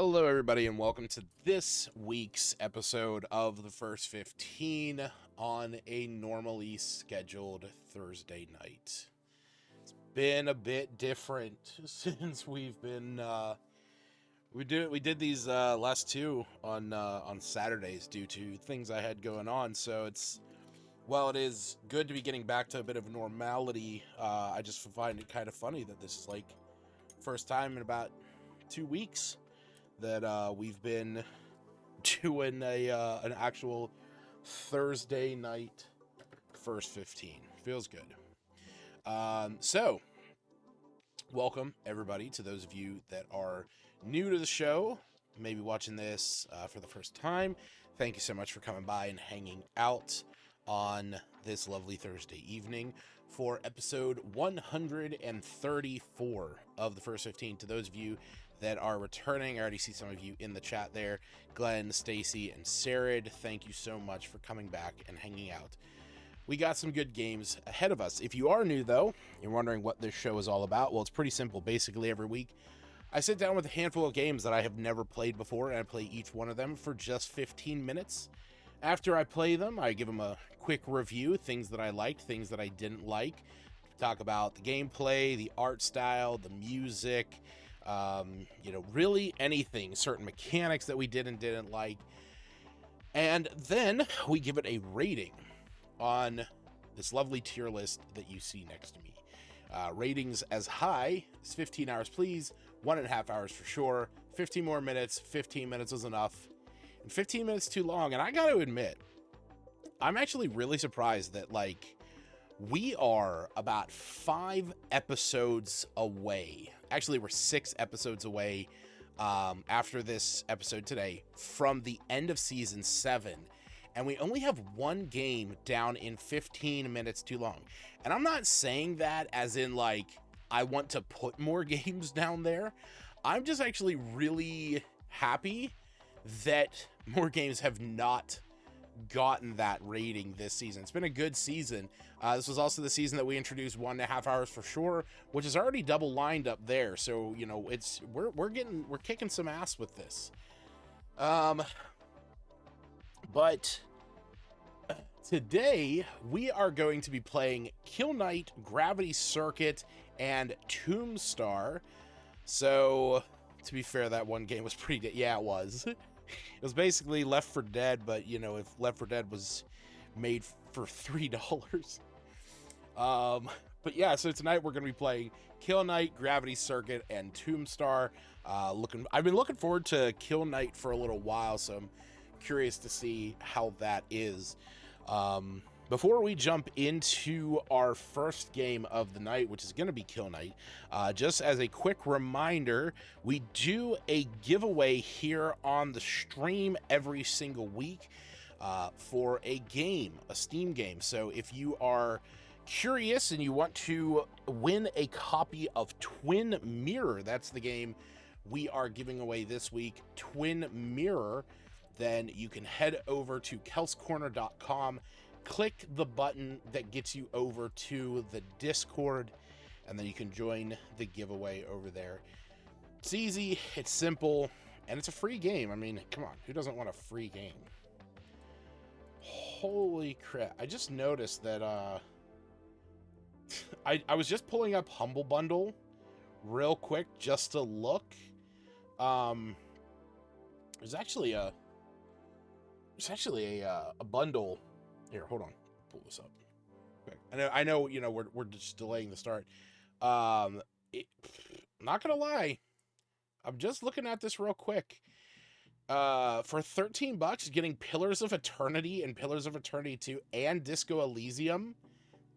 Hello, everybody, and welcome to this week's episode of the First 15 on a normally scheduled Thursday night. It's been a bit different since we've been we did these last two on Saturdays due to things I had going on. So it is good to be getting back to a bit of normality. I just find it kind of funny that this is like first time in about 2 weeks that we've been doing an actual Thursday night First 15. Feels good. So welcome everybody, to those of you that are new to the show, maybe watching this for the first time. Thank you so much for coming by and hanging out on this lovely Thursday evening for episode 134 of the First 15. To those of you that are returning, I already see some of you in the chat there. Glenn, Stacy, and Sarid, thank you so much for coming back and hanging out. We got some good games ahead of us. If you are new, though, you're wondering what this show is all about, well, it's pretty simple. Basically, every week, I sit down with a handful of games that I have never played before, and I play each one of them for just 15 minutes. After I play them, I give them a quick review, things that I liked, things that I didn't like. Talk about the gameplay, the art style, the music, really anything, certain mechanics that we did and didn't like. And then we give it a rating on this lovely tier list that you see next to me. Ratings as high as 15 hours, please. 1.5 hours for sure. 15 more minutes. 15 minutes was enough. And 15 minutes too long. And I got to admit, I'm actually really surprised that, we are about 5 episodes away. Actually, we're 6 episodes away after this episode today from the end of season 7. And we only have one game down in 15 minutes too long. And I'm not saying that as in, I want to put more games down there. I'm just actually really happy that more games have not gotten that rating this season. It's been a good season. This was also the season that we introduced 1.5 hours for sure, which is already double lined up there. So, we're kicking some ass with this. But today we are going to be playing Kill Knight, Gravity Circuit, and TombStar. So, to be fair, that one game was pretty yeah, it was. It was basically Left 4 Dead, but, if Left 4 Dead was made for $3. But yeah, so tonight we're going to be playing Kill Knight, Gravity Circuit, and TombStar. I've been looking forward to Kill Knight for a little while, so I'm curious to see how that is. Before we jump into our first game of the night, which is going to be Kill Knight, just as a quick reminder, we do a giveaway here on the stream every single week for a game, a Steam game. So if you are curious and you want to win a copy of Twin Mirror, that's the game we are giving away this week, Twin Mirror, then you can head over to kelscorner.com, click the button that gets you over to the Discord, and then you can join the giveaway over there. It's easy, it's simple, and it's a free game. I mean, come on, who doesn't want a free game? Holy crap, I just noticed that I was just pulling up Humble Bundle real quick just to look. There's actually a bundle here. Hold on, pull this up. Okay. I know. We're just delaying the start. Not gonna lie, I'm just looking at this real quick. For $13, getting Pillars of Eternity and Pillars of Eternity 2 and Disco Elysium,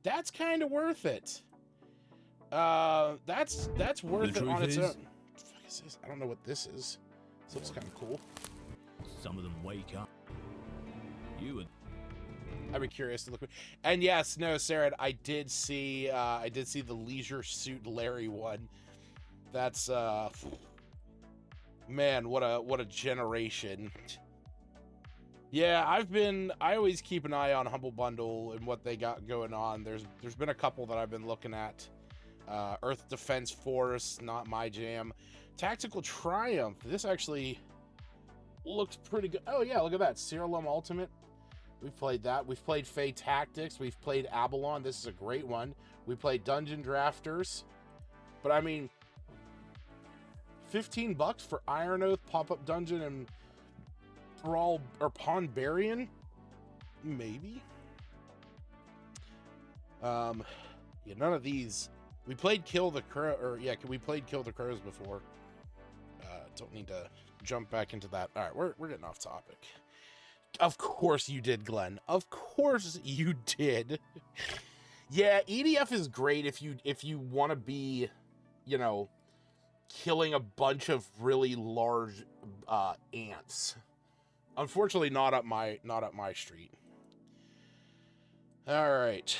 that's kind of worth it. That's worth it on its own. What the fuck is this? I don't know what this is. This looks kind of cool. Some of them wake up. I'd be curious to look. And yes, no, Sarah, I did see the Leisure Suit Larry one. That's man, what a generation. Yeah, I always keep an eye on Humble Bundle and what they got going on. There's been a couple that I've been looking at Earth Defense Force, not my jam. Tactical Triumph. This actually looks pretty good. Oh yeah, look at that. Cerulean Ultimate. We've played that. We've played Fey Tactics. We've played Abalon. This is a great one. We played Dungeon Drafters. But I mean, $15 for Iron Oath, Pop-Up Dungeon, and Brawl or Pondbarian? Maybe. Yeah, none of these. We played Kill the Crow, or yeah, we played Kill the Crows before. Don't need to jump back into that. All right, we're getting off topic. Of course you did, Glenn. Of course you did. Yeah, EDF is great if you want to be, you know, killing a bunch of really large ants. Unfortunately, not up my street. All right.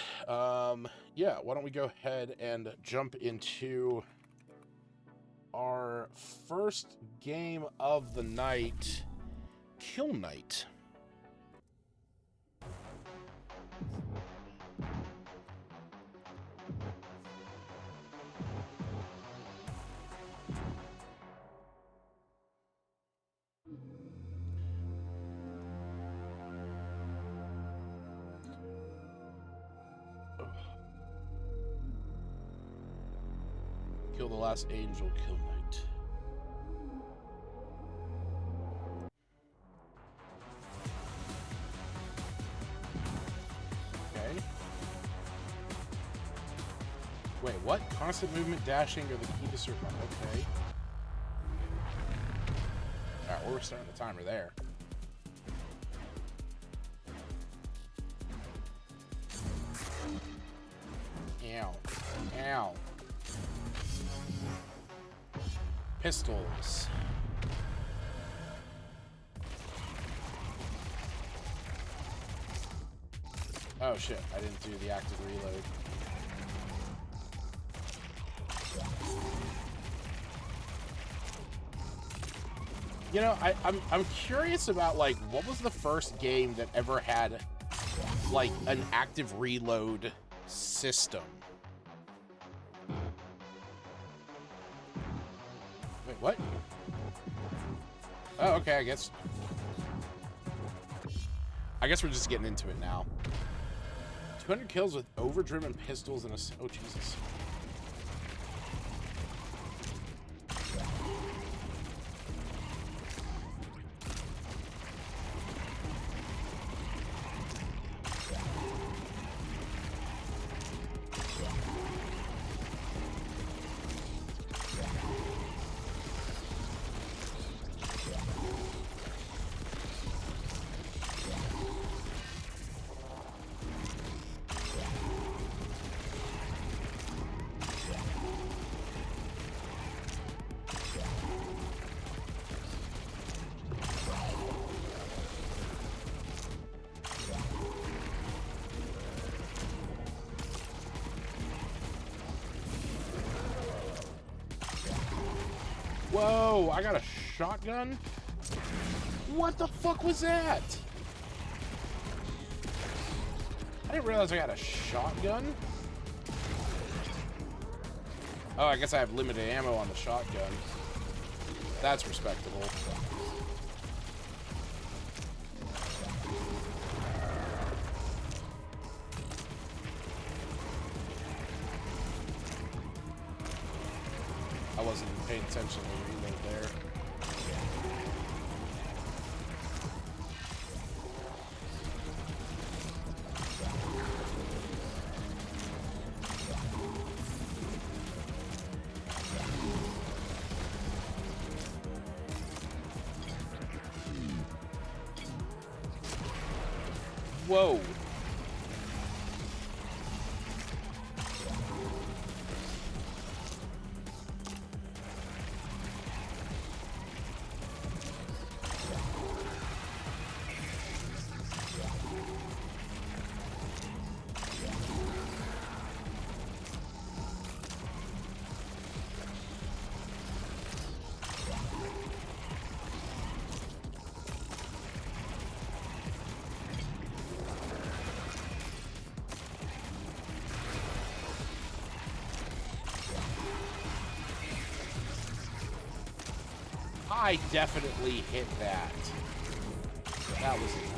Yeah, why don't we go ahead and jump into our first game of the night, Kill Night. Kill the last angel, Kill Night. Okay. Wait, what? Constant movement, dashing, or the key to survive. Okay. Alright, well, we're starting the timer there. Ow. Ow. Pistols. Oh shit, I didn't do the active reload. You know, I'm curious about, like, what was the first game that ever had, like, an active reload system? Wait, what? Oh, okay, I guess we're just getting into it now. 200 kills with overdriven pistols and a... Oh, Jesus. Whoa, I got a shotgun? What the fuck was that? I didn't realize I got a shotgun. Oh, I guess I have limited ammo on the shotgun. That's respectable. I wasn't even paying attention to the reload there. Whoa. I definitely hit that. That was annoying.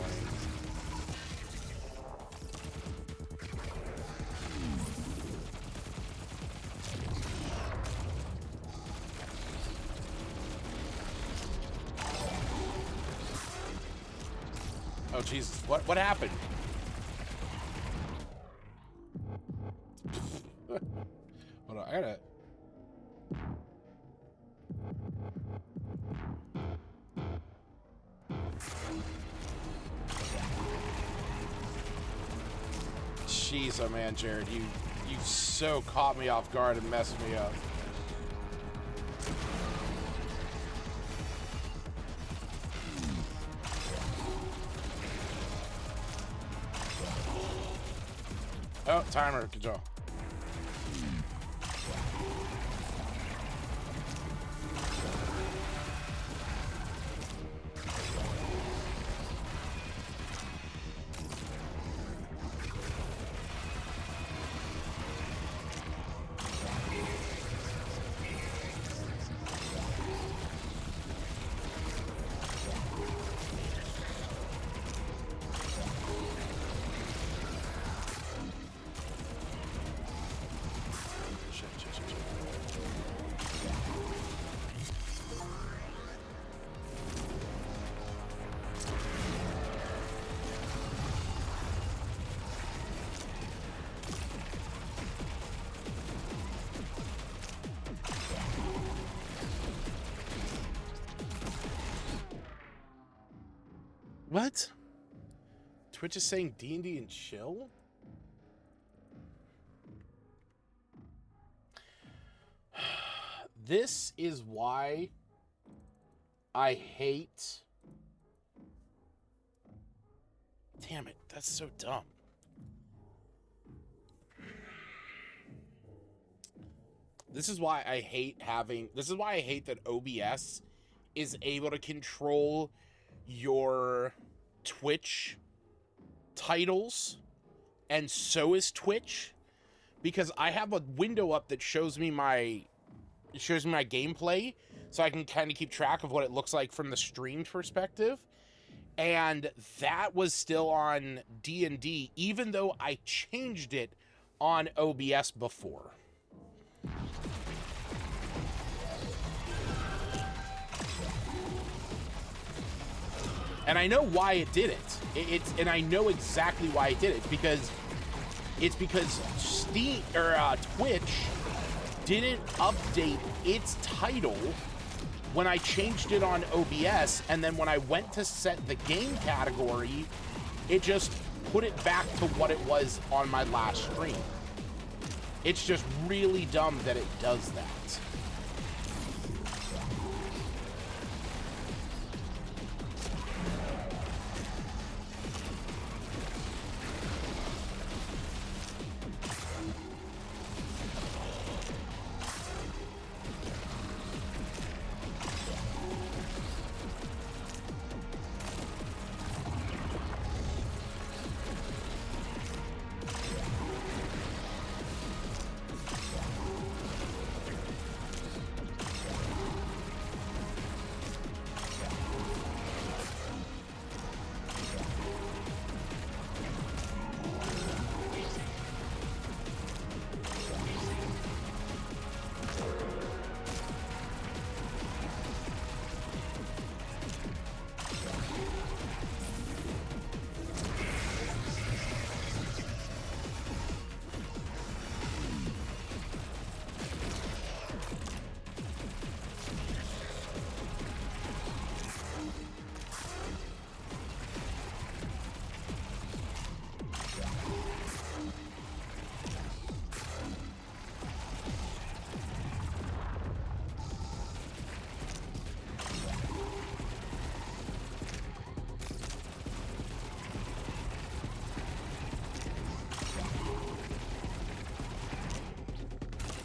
Oh, Jesus. What happened? Hold on, I gotta... Jeez, oh man, Jared, you so caught me off guard and messed me up. Oh, timer control. What? Twitch is saying D&D and chill? This is why I hate... Damn it, that's so dumb. This is why I hate having... This is why I hate that OBS is able to control your Twitch titles, and so is Twitch, because I have a window up that shows me my gameplay, so I can kind of keep track of what it looks like from the streamed perspective. And that was still on D&D, even though I changed it on OBS before. And I know why it did it. And I know exactly why it did it. It's because Steam or Twitch didn't update its title when I changed it on OBS, and then when I went to set the game category, it just put it back to what it was on my last stream. It's just really dumb that it does that.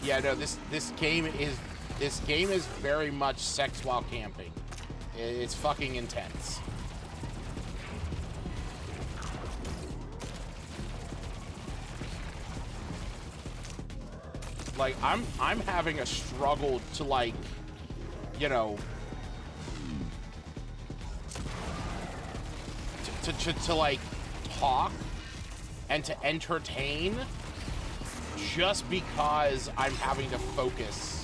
Yeah, no, this game is very much sex while camping. It's fucking intense. Like I'm having a struggle to, like, you know, to like talk and to entertain just because I'm having to focus.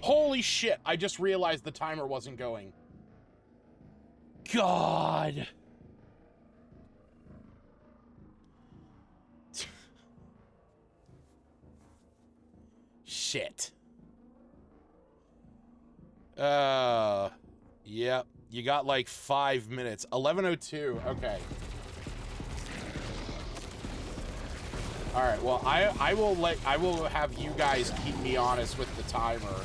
Holy shit, I just realized the timer wasn't going. God. Shit. Yep. You got like 5 minutes. 11:02. Okay. All right. Well, I will have you guys keep me honest with the timer.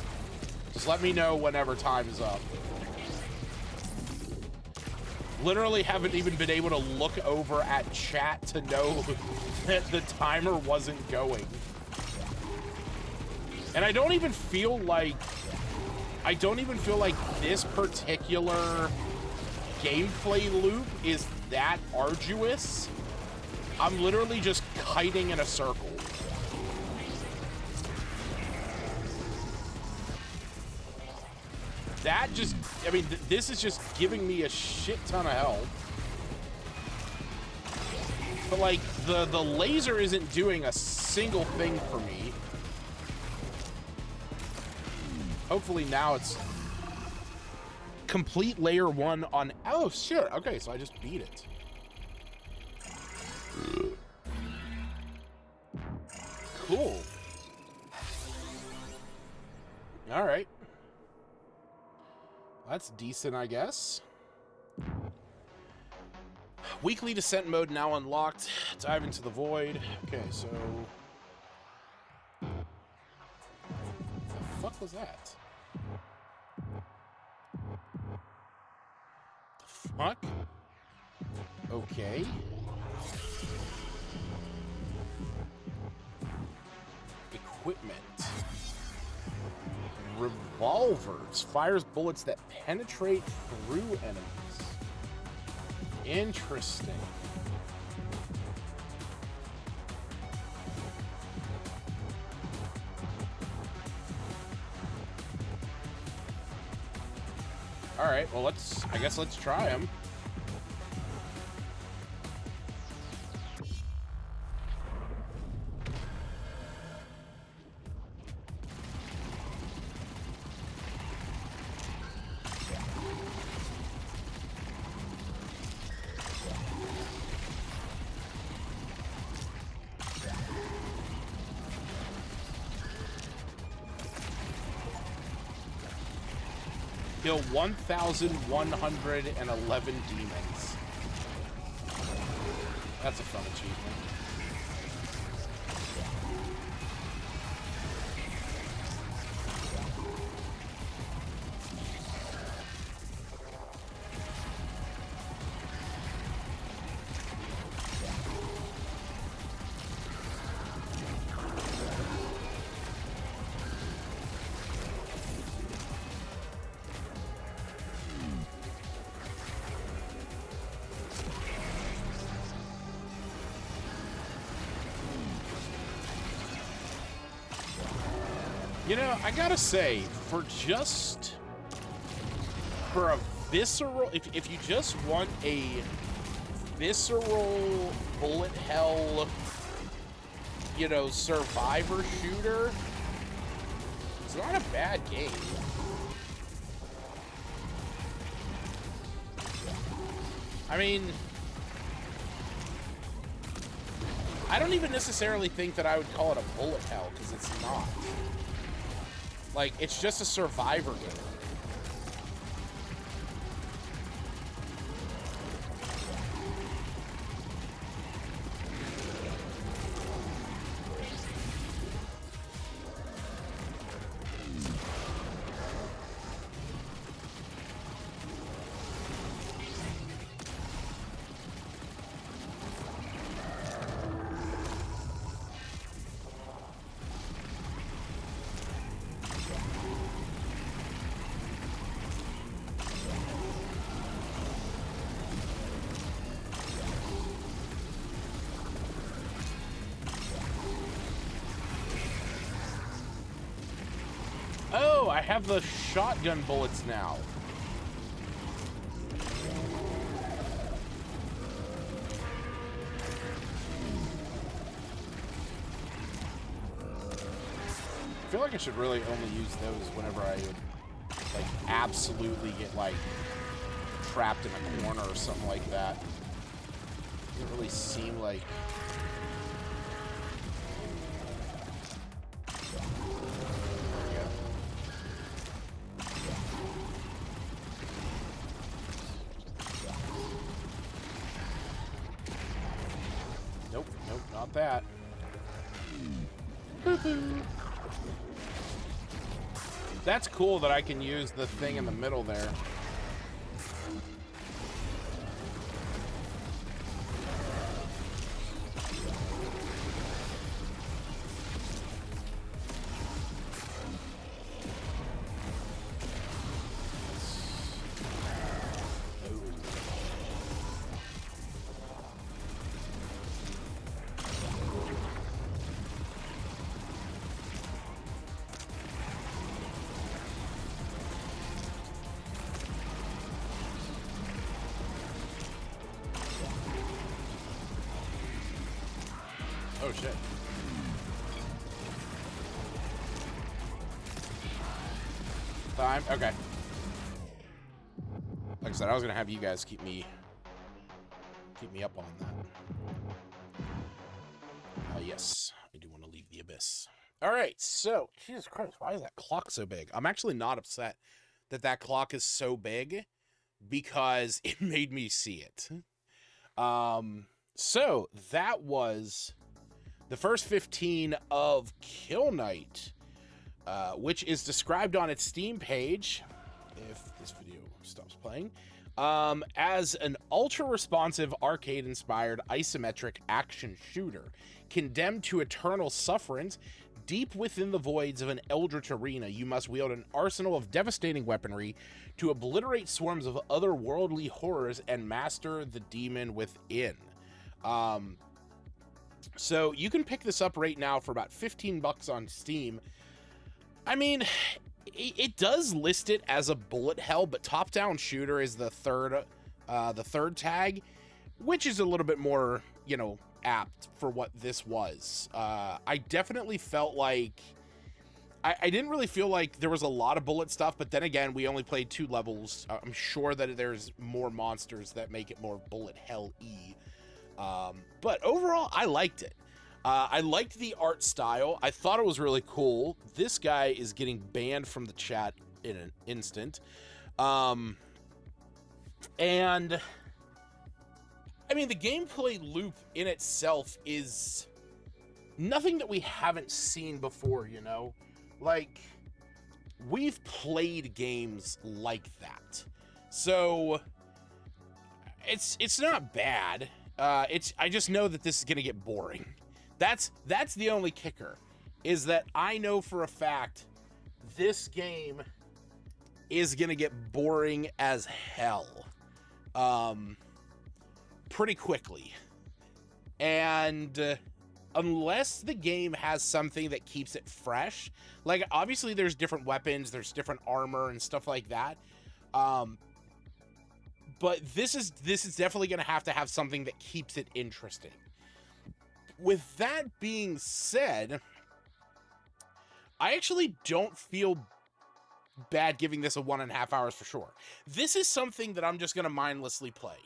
Just let me know whenever time is up. Literally haven't even been able to look over at chat to know that the timer wasn't going. And I don't even feel like this particular gameplay loop is that arduous. I'm literally just kiting in a circle. That just, I mean, this is just giving me a shit ton of help. But like, the laser isn't doing a single thing for me. Hopefully now it's complete layer 1 on, oh shit, okay, so I just beat it. Cool. All right. That's decent, I guess. Weekly descent mode now unlocked. Dive into the void. Okay, so... the fuck was that? The fuck? Okay. Equipment. Revolvers. Fires bullets that penetrate through enemies. Interesting. All right, well, I guess let's try them. Kill 1,111 demons. That's a fun achievement. You know, I gotta say, for a visceral, if you just want a visceral bullet hell, you know, survivor shooter, it's not a bad game. I mean, I don't even necessarily think that I would call it a bullet hell, because it's not. Like, it's just a survivor game. Oh, I have the shotgun bullets now. I feel like I should really only use those whenever I would, like, absolutely get, like, trapped in a corner or something like that. Doesn't really seem like... Nope, nope, not that. That's cool that I can use the thing in the middle there. Oh shit. Time? Okay. Like I said, I was gonna have you guys keep me up on that. Yes, I do want to leave the abyss. All right, so Jesus Christ, why is that clock so big? I'm actually not upset that that clock is so big because it made me see it. So that was the first 15 of Kill Night, which is described on its Steam page, if this video stops playing, as an ultra-responsive, arcade-inspired, isometric action shooter, condemned to eternal sufferance. Deep within the voids of an eldritch arena, you must wield an arsenal of devastating weaponry to obliterate swarms of otherworldly horrors and master the demon within. So you can pick this up right now for about 15 bucks on Steam. I mean, it does list it as a bullet hell, but top-down shooter is the third tag, which is a little bit more, you know, apt for what this was. I definitely felt like I didn't really feel like there was a lot of bullet stuff, but then again, we only played 2 levels. I'm sure that there's more monsters that make it more bullet hell-y. But overall, I liked it. I liked the art style. I thought it was really cool. This guy is getting banned from the chat in an instant. And I mean, the gameplay loop in itself is nothing that we haven't seen before, you know? Like, we've played games like that. So it's not bad. I just know that this is gonna get boring. That's the only kicker, is that I know for a fact this game is gonna get boring as hell, pretty quickly. And unless the game has something that keeps it fresh, like obviously there's different weapons, there's different armor and stuff like that. but this is definitely going to have something that keeps it interesting. With that being said, I actually don't feel bad giving this a 1.5 hours for sure. This is something that I'm just going to mindlessly play.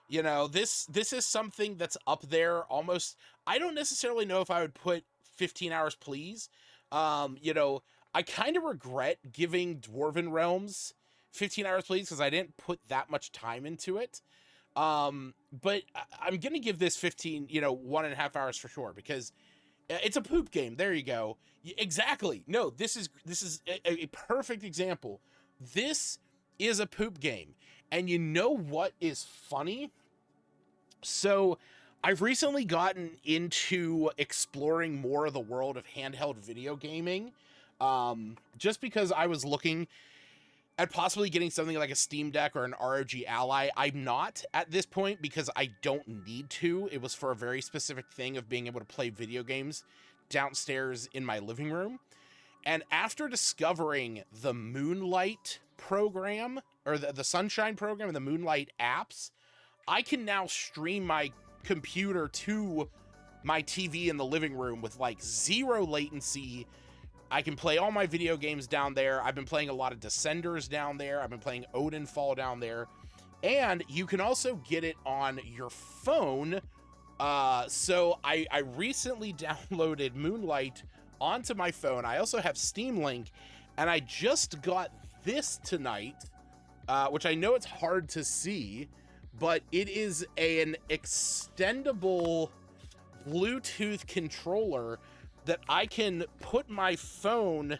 You know, this is something that's up there almost. I don't necessarily know if I would put 15 hours, please. You know, I kind of regret giving Dwarven Realms 15 hours, please, because I didn't put that much time into it. But I'm gonna give this 15, 1.5 hours for sure, because it's a poop game. There you go. Exactly. No, this is a perfect example. This is a poop game. And you know what is funny? So I've recently gotten into exploring more of the world of handheld video gaming. Just because I was looking at possibly getting something like a Steam Deck or an ROG Ally. I'm not at this point because I don't need to. It was for a very specific thing of being able to play video games downstairs in my living room. And after discovering the Moonlight program, or the Sunshine program and the Moonlight apps, I can now stream my computer to my TV in the living room with like zero latency. I can play all my video games down there. I've been playing a lot of Descenders down there. I've been playing Odinfall down there. And you can also get it on your phone. So I recently downloaded Moonlight onto my phone. I also have Steam Link, and I just got this tonight, which I know it's hard to see, but it is an extendable Bluetooth controller that I can put my phone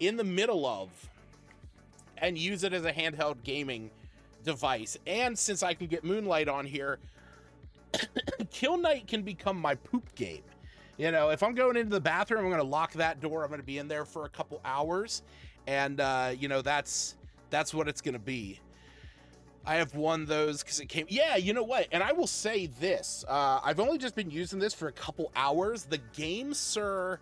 in the middle of and use it as a handheld gaming device. And since I can get Moonlight on here, Kill Night can become my poop game. You know, if I'm going into the bathroom, I'm going to lock that door. I'm going to be in there for a couple hours. And, that's what it's going to be. I have one of those because it came. Yeah, you know what? And I will say this. I've only just been using this for a couple hours. The Game Sir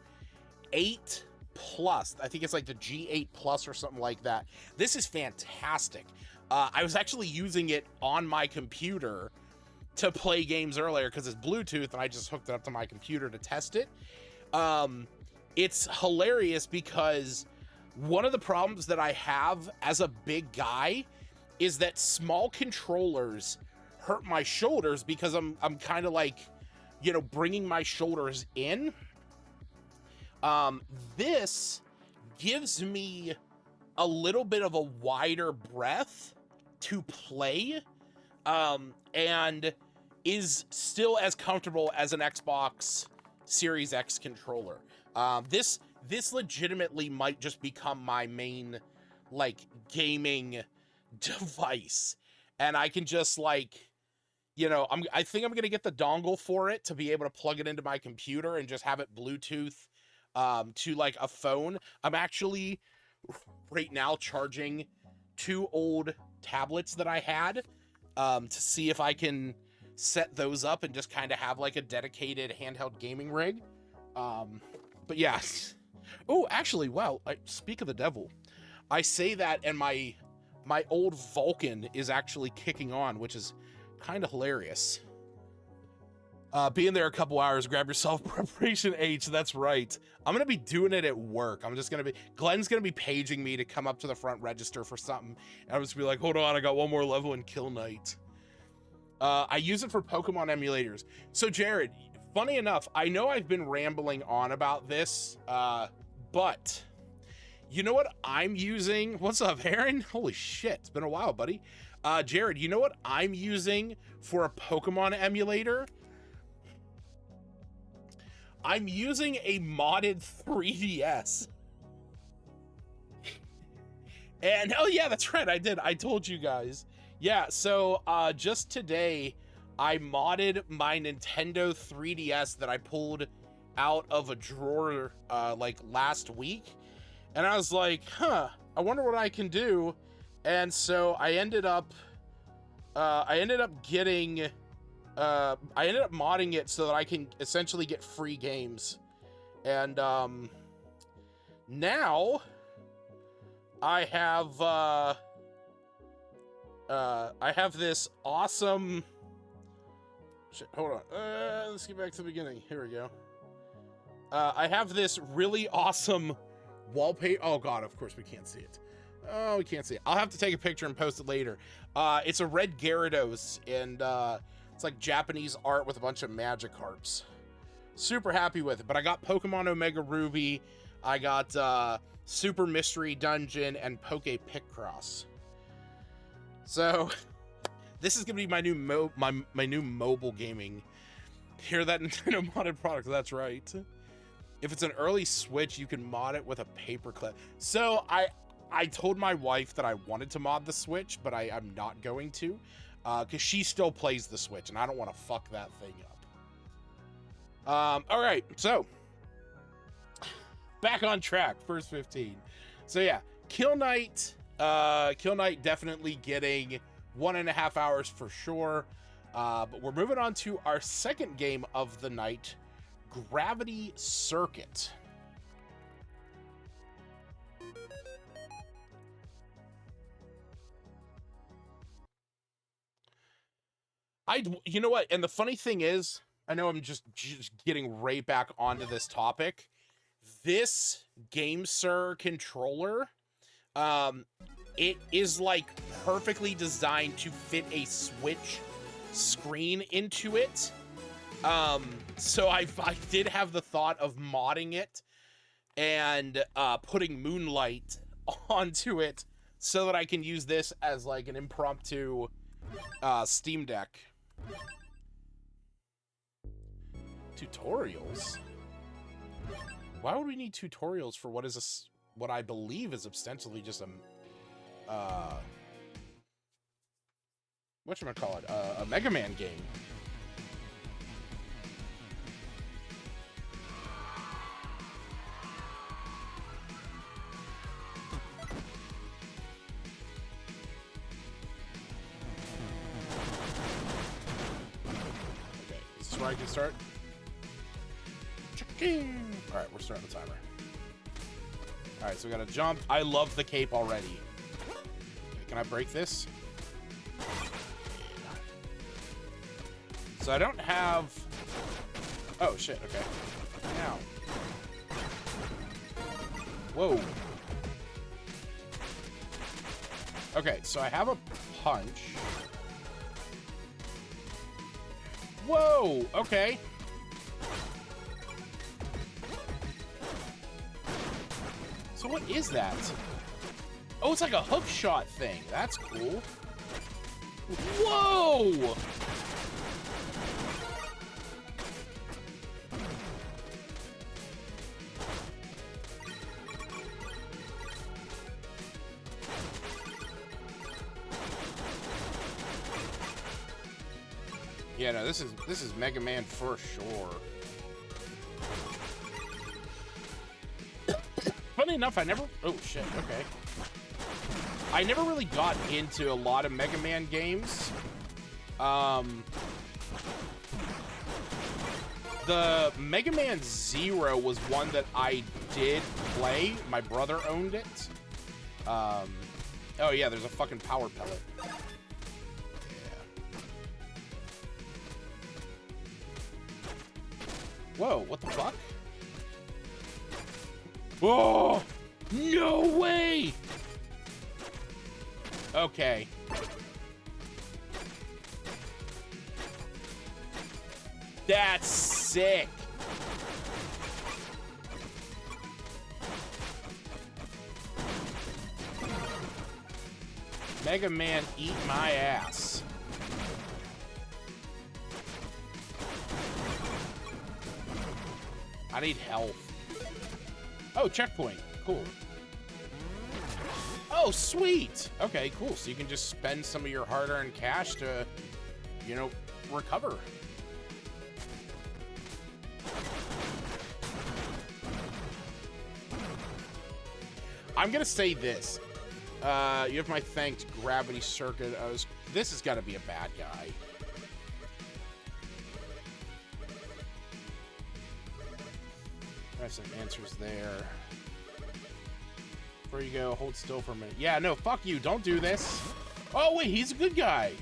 8 Plus, I think it's like the G8 Plus or something like that. This is fantastic. I was actually using it on my computer to play games earlier because it's Bluetooth, and I just hooked it up to my computer to test it. It's hilarious because one of the problems that I have as a big guy is that small controllers hurt my shoulders because I'm kind of like, bringing my shoulders in. This gives me a little bit of a wider breadth to play, and is still as comfortable as an Xbox Series X controller. This legitimately might just become my main, gaming device, and I can just I think I'm gonna get the dongle for it to be able to plug it into my computer and just have it Bluetooth to a phone. I'm actually right now charging 2 old tablets that I had to see if I can set those up and just kind of have a dedicated handheld gaming rig. But yeah. Oh, actually, wow, speak of the devil. I say that, and my old Vulcan is actually kicking on, which is kind of hilarious. Be in there a couple hours, grab yourself preparation H. That's right. I'm going to be doing it at work. Glenn's going to be paging me to come up to the front register for something. And I'm just going to be like, hold on, I got one more level in Kill Night. I use it for Pokemon emulators. So Jared, funny enough, I know I've been rambling on about this, but you know what I'm using? What's up, Aaron? Holy shit, it's been a while, buddy. Jared, you know what I'm using for a Pokemon emulator? I'm using a modded 3DS. And, oh yeah, that's right, I did. I told you guys. Yeah, so just today, I modded my Nintendo 3DS that I pulled out of a drawer last week. And I was like, I wonder what I can do. And so I ended up modding it so that I can essentially get free games. And now I have I have this awesome... Shit, hold on. Let's get back to the beginning. Here we go. I have this really awesome wallpaper. Oh god, of course we can't see it. Oh, we can't see it. I'll have to take a picture and post it later. It's a red Gyarados, and it's like Japanese art with a bunch of Magikarps. Super happy with it, but I got Pokemon Omega Ruby, I got Super Mystery Dungeon, and Poke Picross. So, this is gonna be my new my new mobile gaming. Hear that, Nintendo modded product? That's right. If it's an early Switch, you can mod it with a paperclip. So I told my wife that I wanted to mod the Switch, but I'm not going to, because she still plays the Switch, and I don't want to fuck that thing up. All right, so back on track. First 15. So yeah, Kill Knight definitely getting 1.5 hours for sure. But we're moving on to our second game of the night, Gravity Circuit. You know what? And the funny thing is, I know I'm just getting right back onto this topic. This GameSir controller, it is like perfectly designed to fit a Switch screen into it. So I did have the thought of modding it and putting Moonlight onto it so that I can use this as like an impromptu Steam Deck. Tutorials? Why would we need tutorials for what is what I believe is ostensibly just a whatchamacallit, a Mega Man game? Okay, is this where I can start? Alright, we're starting the timer. Alright, so we gotta jump. I love the cape already. Okay, can I break this? So I don't have... Oh, shit, okay. Now. Whoa. Okay, so I have a punch. Whoa, okay. So what is that? Oh, it's like a hook shot thing. That's cool. Whoa! Yeah, no, this is Mega Man for sure. Funny enough, I never... Oh, shit, okay. I never really got into a lot of Mega Man games. The Mega Man Zero was one that I did play. My brother owned it. Oh, yeah, there's a fucking power pellet. Whoa, what the fuck? Oh, no way! Okay. That's sick. Mega Man, eat my ass. I need health. Oh, checkpoint. Cool. Oh, sweet. Okay, cool. So you can just spend some of your hard-earned cash to, you know, recover. I'm gonna say this. You have my thanks, Gravity Circuit. This has got to be a bad guy. Some answers there. Before you go, hold still for a minute. Yeah, no, fuck you. Don't do this. Oh, wait, he's a good guy.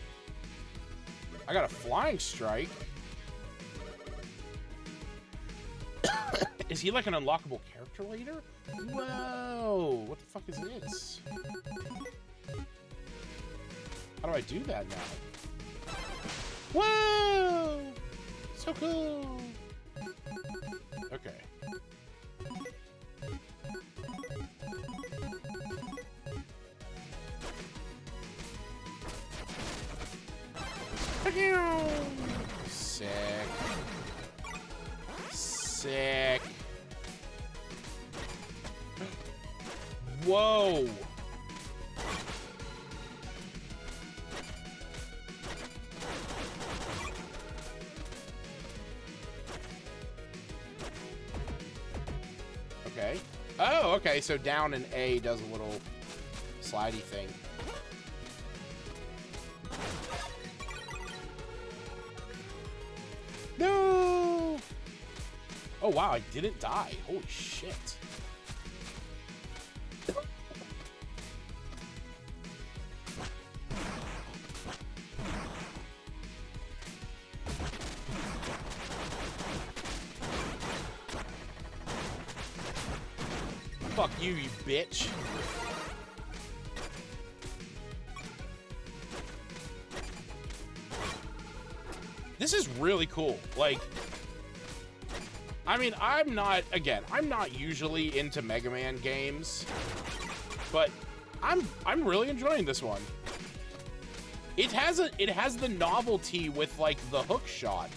I got a flying strike. Is he like an unlockable character later? Whoa, what the fuck is this? How do I do that now? Whoa! So cool! Okay. Sick. Sick. Whoa! Okay. Oh, okay, so down and A does a little slidey thing. No! Oh, wow, I didn't die. Holy shit. Fuck you, you bitch. This is really cool. Like, I mean, I'm not usually into Mega Man games, but I'm really enjoying this one. It has the novelty with like the hook shot.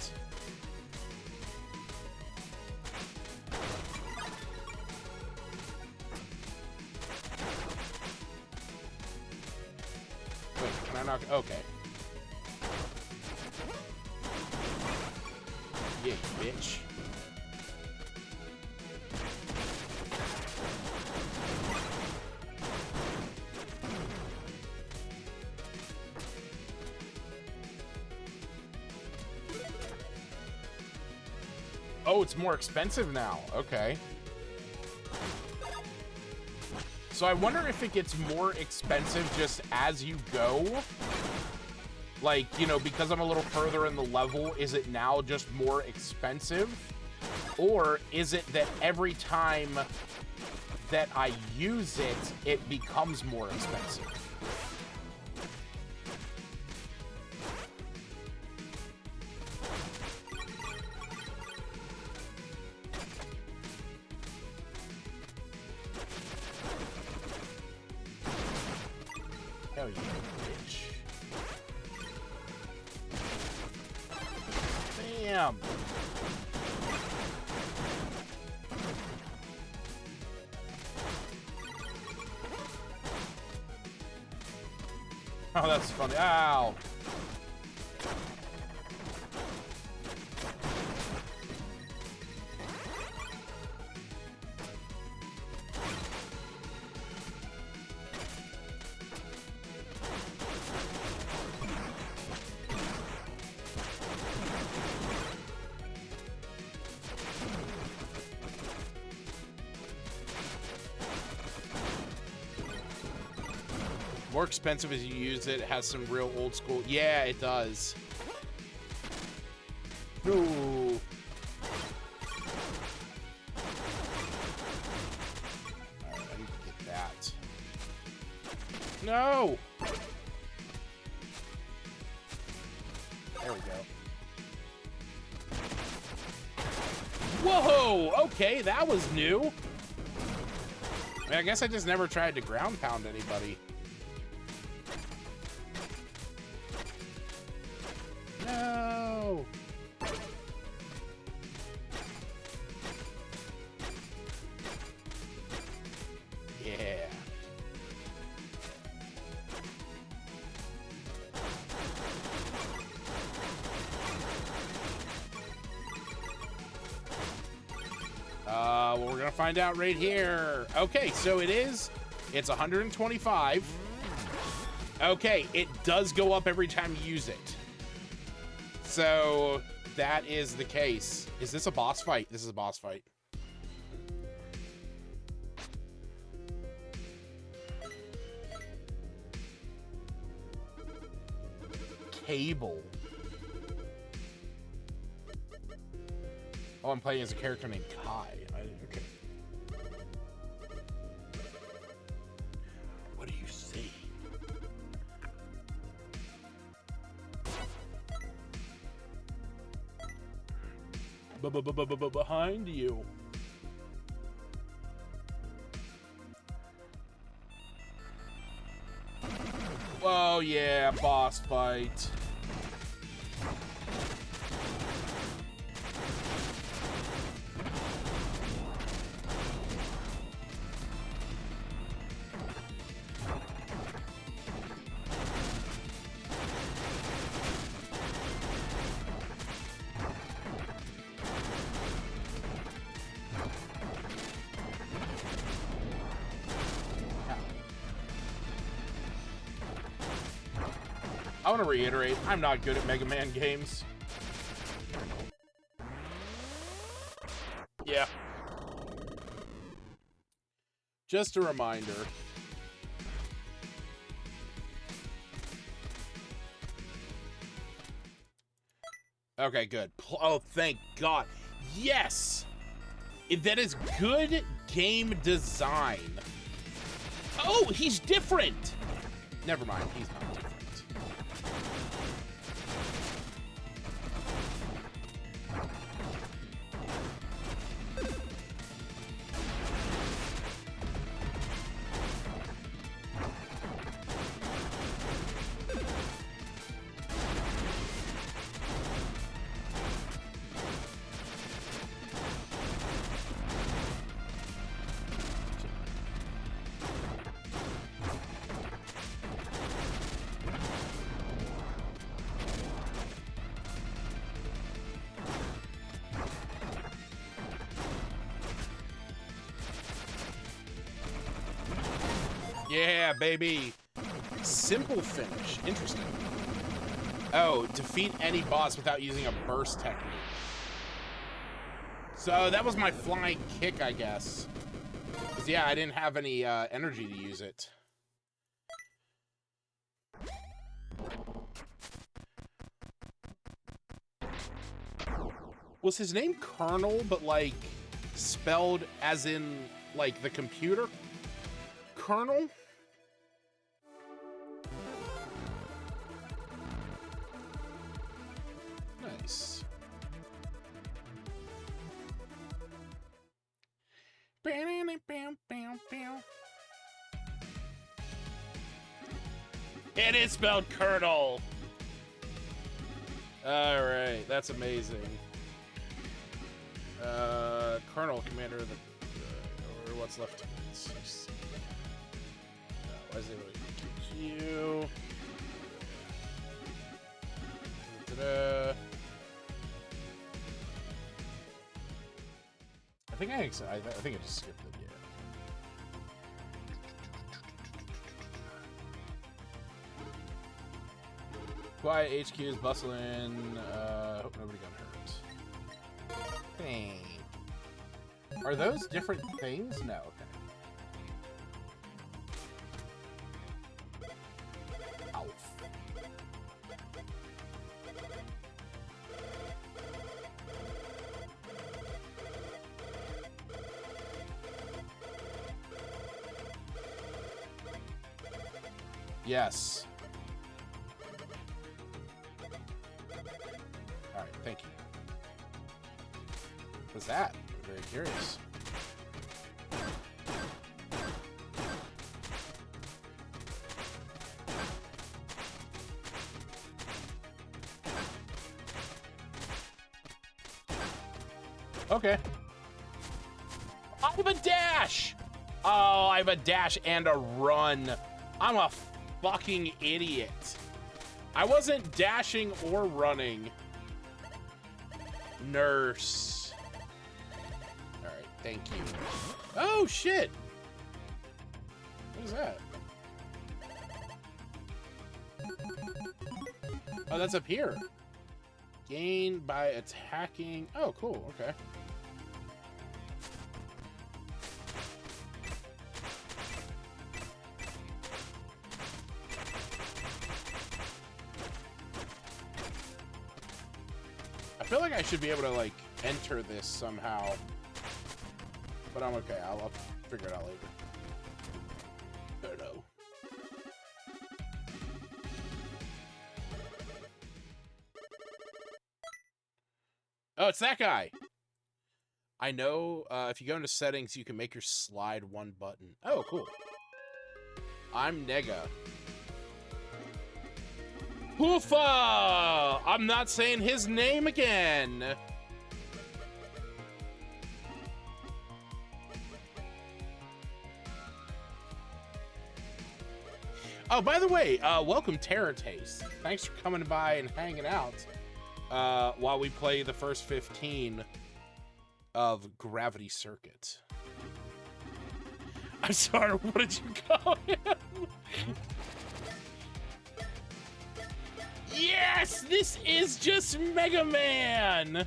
Wait, can I knock? Okay. Yeah, bitch. Oh, it's more expensive now. Okay. So I wonder if it gets more expensive just as you go. Like, you know, because I'm a little further in the level, is it now just more expensive? Or is it that every time that I use it, it becomes more expensive? Hell yeah, bitch. Bam! Oh, that's funny. Ow! More expensive as you use it. It has some real old school. Yeah, it does. No. Alright, I need to get that. No! There we go. Whoa! Okay, that was new. I mean, I guess I just never tried to ground pound anybody. No! Yeah. Well, we're gonna find out right here. Okay, so it's 125. Okay, it does go up every time you use it. So that is the case. Is this a boss fight? This is a boss fight. table. Oh, I'm playing as a character named Kai. Okay. What do you see? Behind you. Oh yeah, boss fight. I want to reiterate, I'm not good at Mega Man games. Yeah. Just a reminder. Okay, good. Oh, thank God. Yes! That is good game design. Oh, he's different! Never mind, he's not different. Yeah, baby. Simple finish. Interesting. Oh, defeat any boss without using a burst technique. So that was my flying kick, I guess. 'Cause, yeah, I didn't have any energy to use it. Was his name Colonel, but like spelled as in like the computer? Colonel? Nice. It is spelled Colonel. All right, that's amazing. Colonel, commander of the, or what's left? Why is it really you? Ta-da. I think I think I just skipped it. Yeah. Quiet HQ is bustling. Hope nobody got hurt. Dang. Are those different things? No. Okay. Ow. Yes. All right, thank you. What's that? I'm very curious. Okay. I have a dash! Oh, I have a dash and a run. I'm a fucking idiot. I wasn't dashing or running. Nurse. Alright, thank you. Oh, shit! What is that? Oh, that's up here. Gain by attacking. Oh, cool. Okay. feel like I should be able to, like, enter this somehow. But I'm okay. I'll figure it out later. Oh, no. Oh, it's that guy. I know if you go into settings, you can make your slide one button. Oh, cool. I'm Nega. Hoofa! I'm not saying his name again. Oh, by the way, welcome Terror Taste. Thanks for coming by and hanging out while we play the first 15 of Gravity Circuit. I'm sorry, what did you call him? Yes, this is just Mega Man!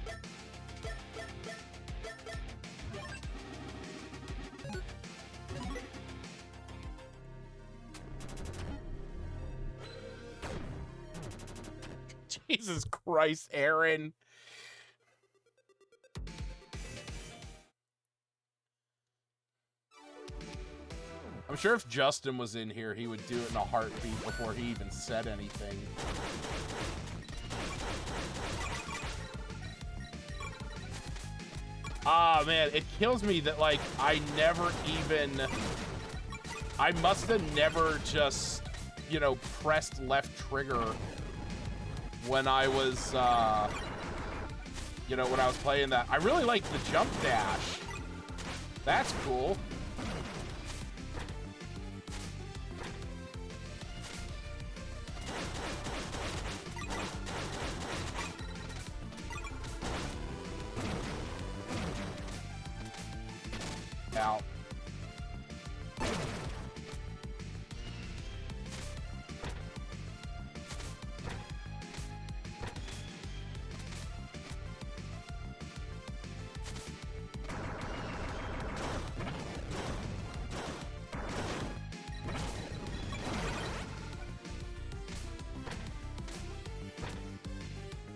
Jesus Christ, Aaron. I'm sure if Justin was in here, he would do it in a heartbeat before he even said anything. Ah, man, it kills me that, like, I must have never just, you know, pressed left trigger when I was, you know, when I was playing that. I really like the jump dash. That's cool. Out.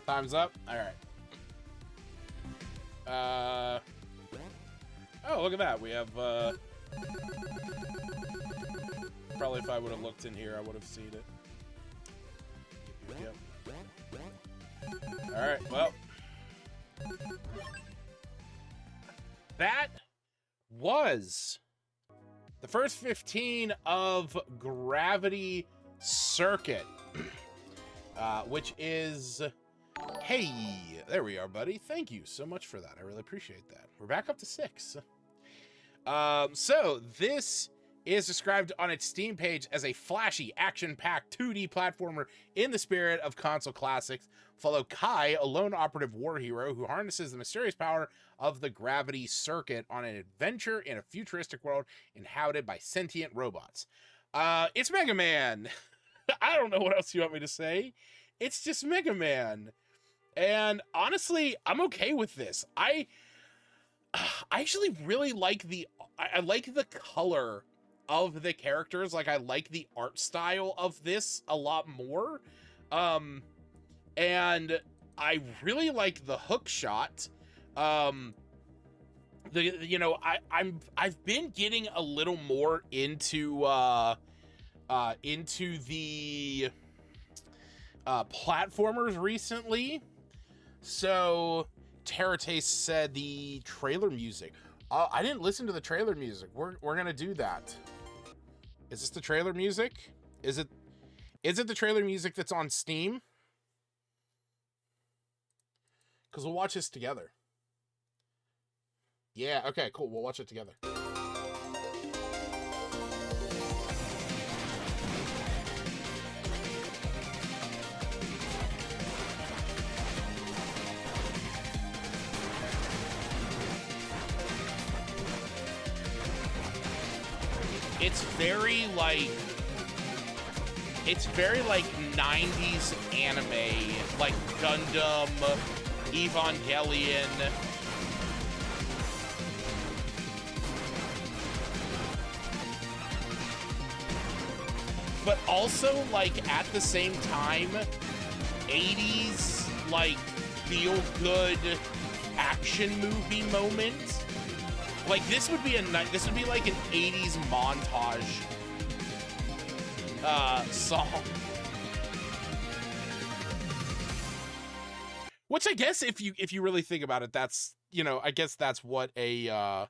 Time's up. All right. Oh, look at that. We have, probably if I would have looked in here, I would have seen it. Yep. All right, well. That was the first 15 of Gravity Circuit, which is... Hey, there we are, buddy. Thank you so much for that. I really appreciate that. We're back up to 6. So this is described on its Steam page as a flashy, action-packed 2D platformer in the spirit of console classics. Follow Kai, a lone operative war hero who harnesses the mysterious power of the Gravity Circuit on an adventure in a futuristic world inhabited by sentient robots. It's Mega Man. I don't know what else you want me to say. It's just Mega Man. And honestly, I'm okay with this. I actually really like I like the color of the characters. Like, I like the art style of this a lot more. And I really like the hook shot. You know, I've been getting a little more into the platformers recently. So Terra Taste said the trailer music. I didn't listen to the trailer music. We're gonna do that. Is this the trailer music? Is it the trailer music that's on Steam? Because we'll watch this together. Yeah, okay, cool. We'll watch it together. It's very like 90s anime, like Gundam, Evangelion. But also, like, at the same time, 80s, like, feel good action movie moment. Like this would be like an 80s montage song. Which I guess if you really think about it, that's, you know, I guess that's what a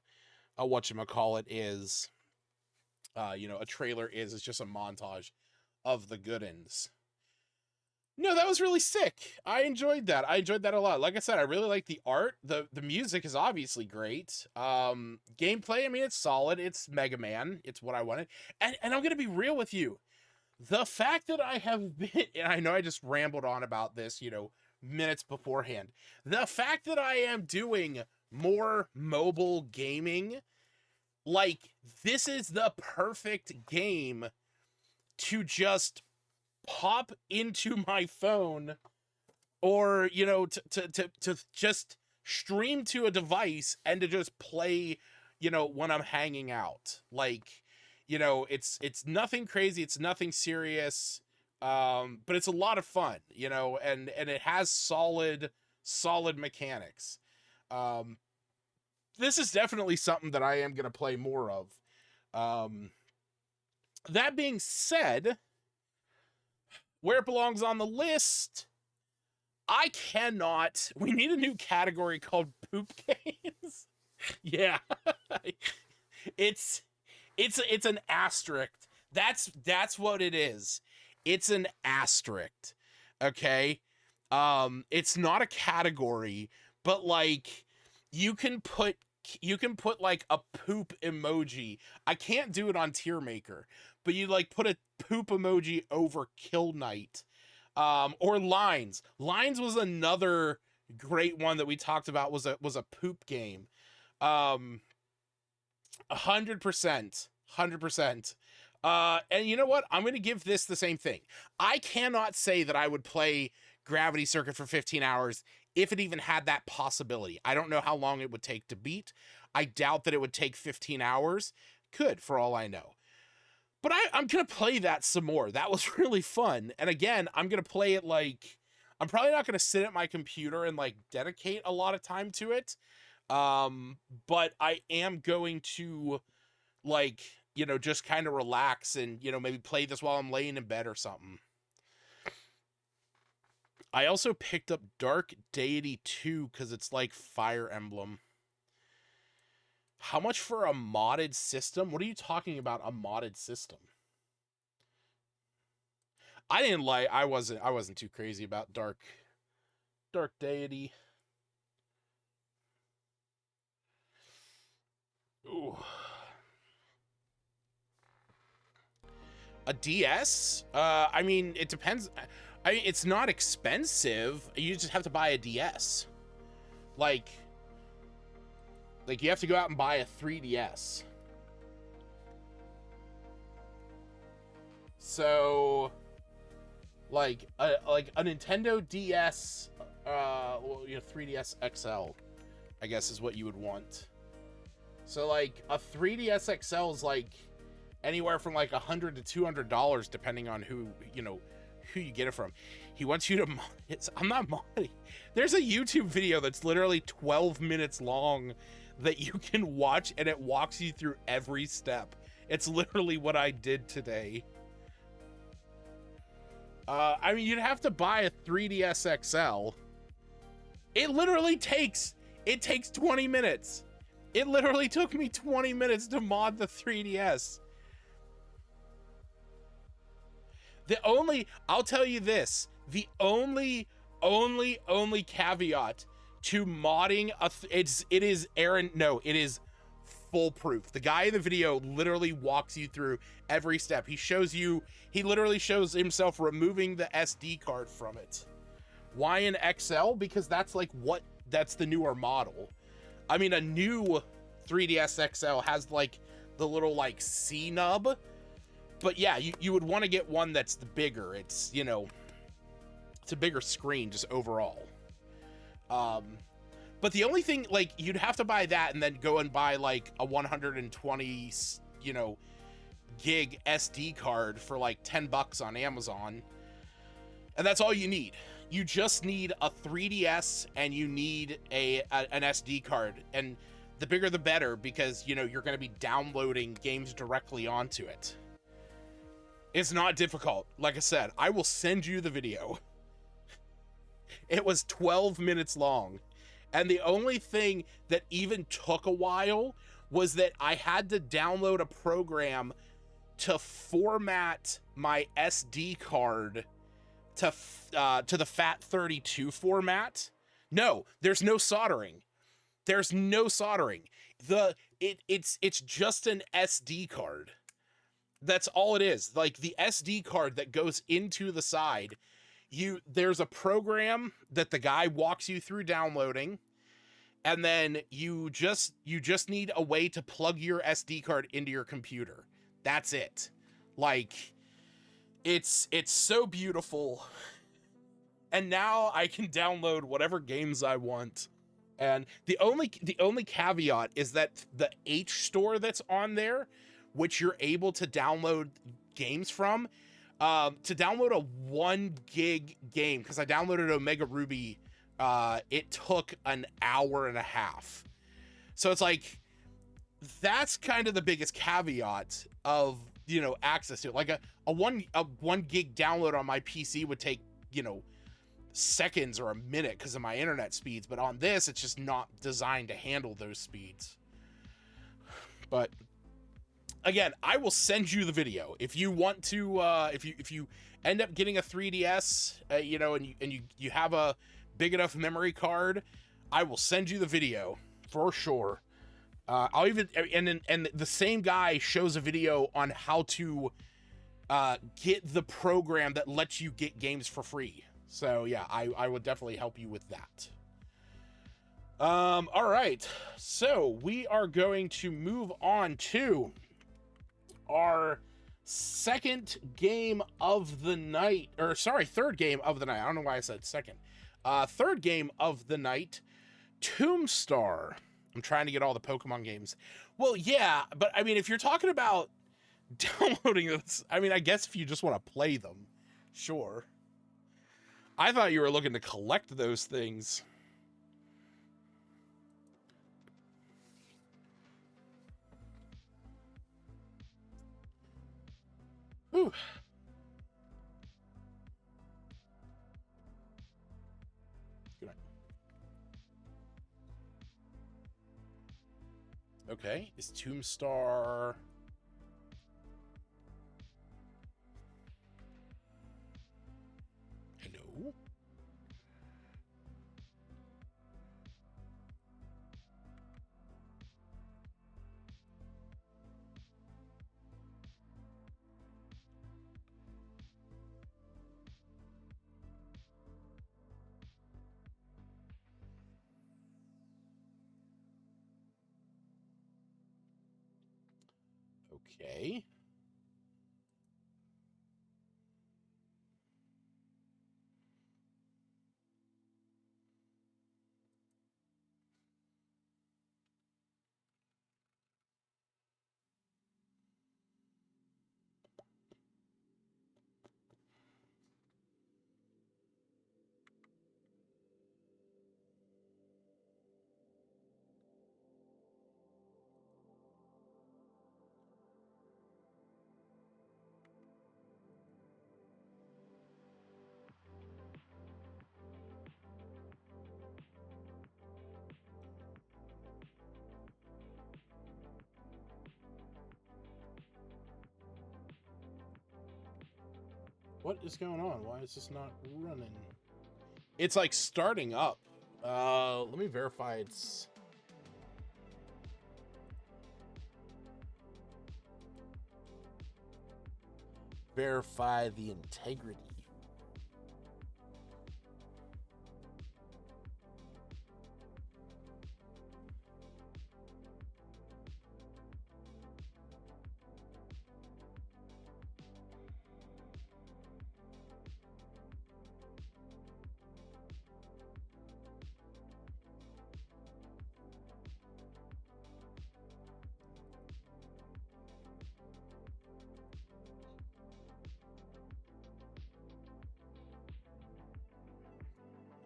whatchamacallit is. You know, a trailer is just a montage of the good-ins. No, that was really sick. I enjoyed that. I enjoyed that a lot. Like I said, I really like the art. The music is obviously great. Gameplay, I mean, it's solid. It's Mega Man. It's what I wanted. And I'm going to be real with you. The fact that I have been, and I know I just rambled on about this, you know, minutes beforehand. The fact that I am doing more mobile gaming, like, this is the perfect game to just pop into my phone, or, you know, to just stream to a device and to just play, you know, when I'm hanging out. Like, you know, it's nothing crazy, it's nothing serious, but it's a lot of fun, you know, and it has solid mechanics. This is definitely something that I am going to play more of. That being said, where it belongs on the list, we need a new category called poop games. Yeah. It's an asterisk. That's what it is. It's an asterisk. Okay? It's not a category, but like you can put like a poop emoji. I can't do it on Tier Maker, but you like put a poop emoji over Kill Knight. Or Lines. Lines was another great one that we talked about, was a poop game. 100%. And you know what? I'm going to give this the same thing. I cannot say that I would play Gravity Circuit for 15 hours if it even had that possibility. I don't know how long it would take to beat. I doubt that it would take 15 hours. Could, for all I know. But I'm going to play that some more. That was really fun. And again, I'm going to play it like, I'm probably not going to sit at my computer and like dedicate a lot of time to it. But I am going to, like, you know, just kind of relax and, you know, maybe play this while I'm laying in bed or something. I also picked up Dark Deity 2 because it's like Fire Emblem. How much for a modded system? What are you talking about, a modded system? I wasn't too crazy about Dark Deity. Ooh. A DS? I mean, it depends. I mean, it's not expensive. You just have to buy a DS. Like you have to go out and buy a 3DS. So, like a Nintendo DS, well, you know, 3DS XL, I guess is what you would want. So like a 3DS XL is like anywhere from like $100 to $200, depending on who you get it from. He wants you to mod it. I'm not modding. There's a YouTube video that's literally 12 minutes long that you can watch, and it walks you through every step. It's literally what I did today. I mean, you'd have to buy a 3DS XL. It literally takes 20 minutes. It literally took me 20 minutes to mod the 3DS. I'll tell you this, the only caveat to modding it is foolproof. The guy in the video literally walks you through every step. He literally shows himself removing the SD card from it. Why an XL? Because that's the newer model. I mean, a new 3DS XL has like the little like C nub, but yeah, you would want to get one that's the bigger. It's, you know, it's a bigger screen just overall. But the only thing, like, you'd have to buy that and then go and buy like a 120, you know, gig SD card for like $10 on Amazon. And that's all you need. You just need a 3DS and you need an SD card, and the bigger the better, because you know you're going to be downloading games directly onto it. It's not difficult. Like I said, I will send you the video. It was 12 minutes long. And the only thing that even took a while was that I had to download a program to format my SD card to the FAT32 format. No, there's no soldering. There's no soldering. It's just an SD card. That's all it is. Like the SD card that goes into the side. There's a program that the guy walks you through downloading, and then you just need a way to plug your SD card into your computer. That's it. Like it's so beautiful. And now I can download whatever games I want. And the only caveat is that the H store that's on there, which you're able to download games from, to download a 1 gig game, because I downloaded Omega Ruby, it took an hour and a half. So it's like, that's kind of the biggest caveat of, you know, access to it. Like a one gig download on my PC would take, you know, seconds or a minute because of my internet speeds, but on this it's just not designed to handle those speeds. But again, I will send you the video if you want to. If you end up getting a 3DS, you know, and you have a big enough memory card, I will send you the video for sure. I'll even and the same guy shows a video on how to get the program that lets you get games for free. So yeah, I would definitely help you with that. All right, so we are going to move on to our second game of the night, or sorry, third game of the night. I don't know why I said second. Third game of the night, TombStar. I'm trying to get all the Pokemon games. Well, yeah, but I mean, if you're talking about downloading this, I mean, I guess if you just want to play them, sure. I thought you were looking to collect those things. Whew. Good night. Okay, is TombStar... Hello? Okay. What is going on? Why is this not running? It's like starting up. Let me verify it's... Verify the integrity.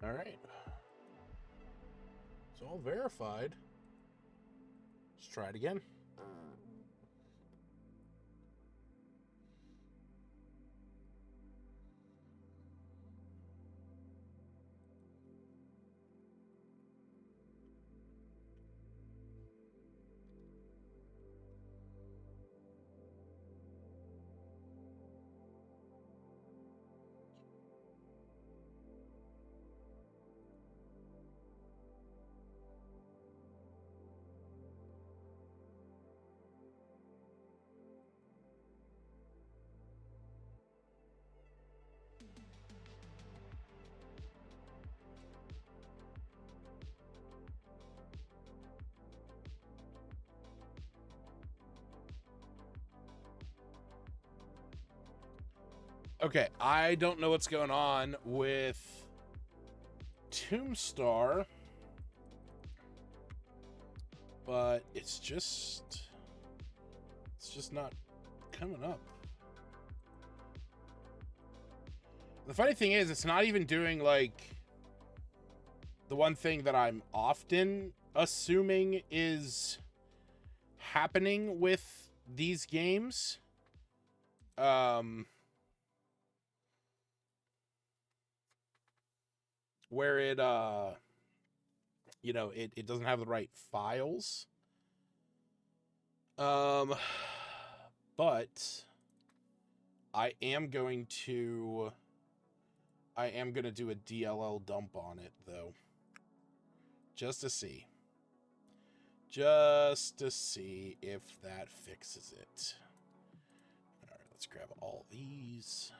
All right. It's all verified. Let's try it again. Okay, I don't know what's going on with TombStar, but it's just not coming up. The funny thing is, it's not even doing like the one thing that I'm often assuming is happening with these games. Where it it doesn't have the right files. But I am going to do a DLL dump on it though. Just to see if that fixes it. All right, let's grab all these.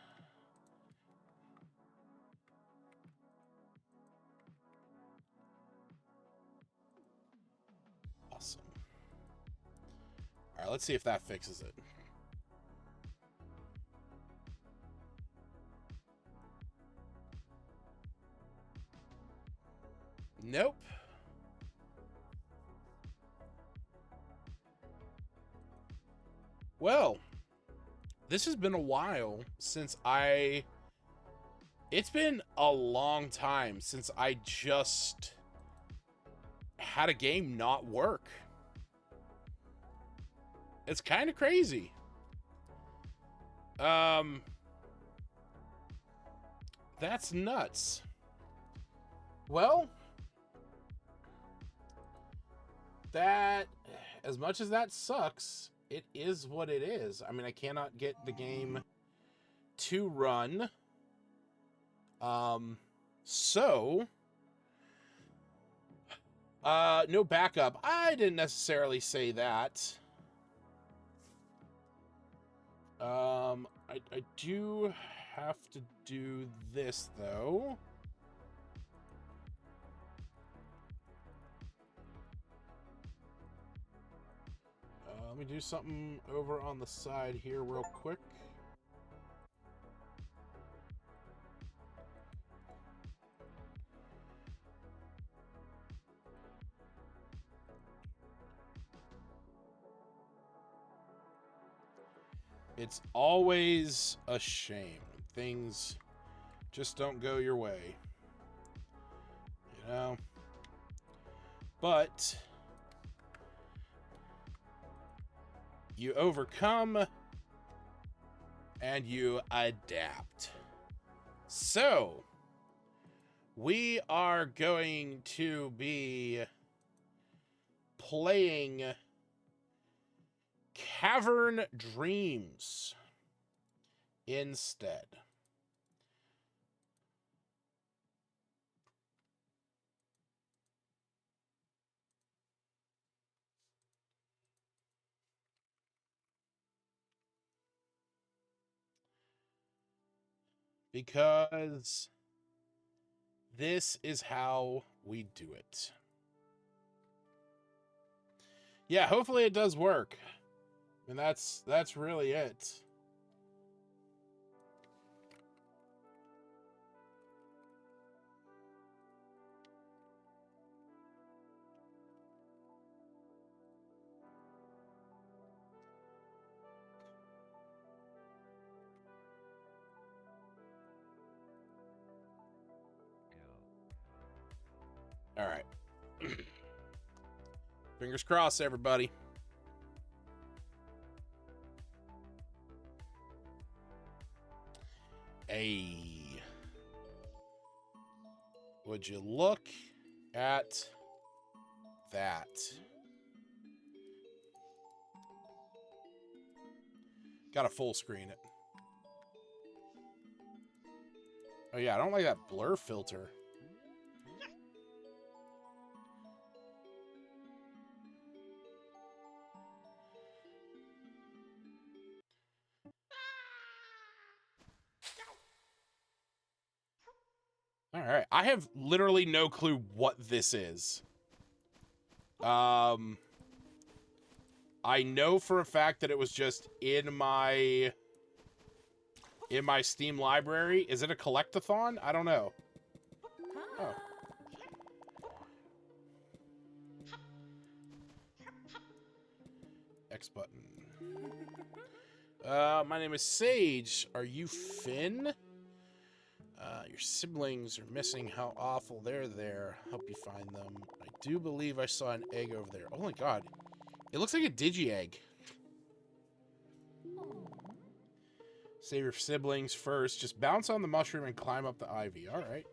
Awesome. All right, let's see if that fixes it. Nope. Well, this has been a while since it's been a long time since I just had a game not work. It's kind of crazy. That's nuts. Well, that, as much as that sucks, it is what it is. I mean, I cannot get the game to run. So, no backup. I didn't necessarily say that. I do have to do this, though. Let me do something over on the side here real quick. It's always a shame when things just don't go your way. You know? But you overcome and you adapt. So, we are going to be playing Cavern Dreams instead. Because this is how we do it. Yeah, hopefully it does work. And that's really it. All right. Fingers crossed, everybody. Hey. Would you look at that? Gotta full screen it. Oh yeah, I don't like that blur filter. All right, I have literally no clue what this is. I know for a fact that it was just in my Steam library. Is it a collectathon? I don't know. Oh. X button. My name is Sage. Are you Finn? Your siblings are missing. How awful. They're there. Help you find them. I do believe I saw an egg over there. Oh my god. It looks like a digi-egg. Save your siblings first. Just bounce on the mushroom and climb up the ivy. Alright.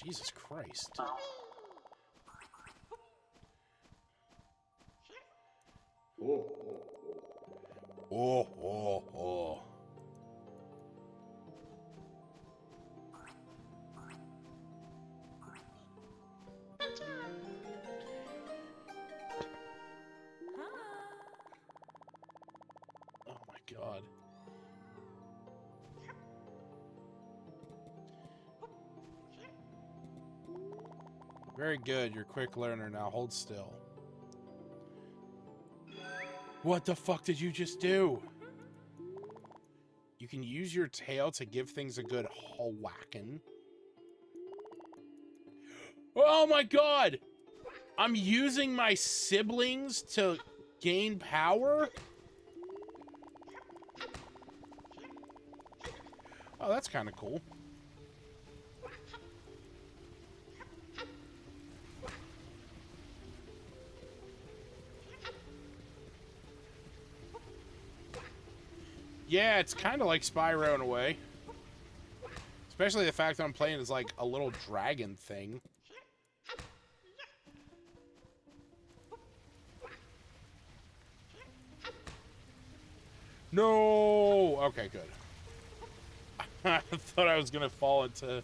Jesus Christ. Oh. Oh my god. Very good. You're a quick learner now. Hold still. What the fuck did you just do? You can use your tail to give things a good whacking. Oh my god! I'm using my siblings to gain power? Oh, that's kind of cool. Yeah, it's kind of like Spyro in a way. Especially the fact that I'm playing as like a little dragon thing. No! Okay, good. I thought I was gonna fall into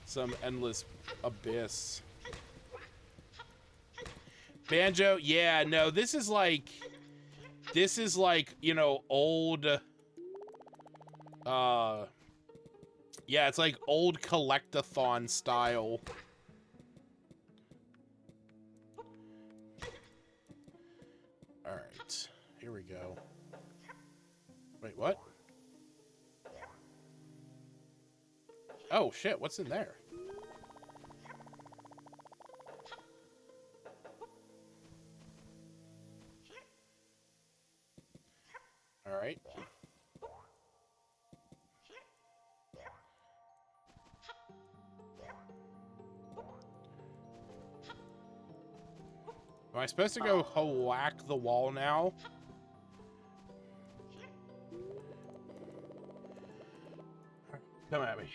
some endless abyss. Banjo? Yeah, no, this is like, you know, old, yeah, it's like old collectathon style. Alright, here we go. Wait, what? Oh, shit, what's in there? Alright. Am I supposed to go whack the wall now? Come at me.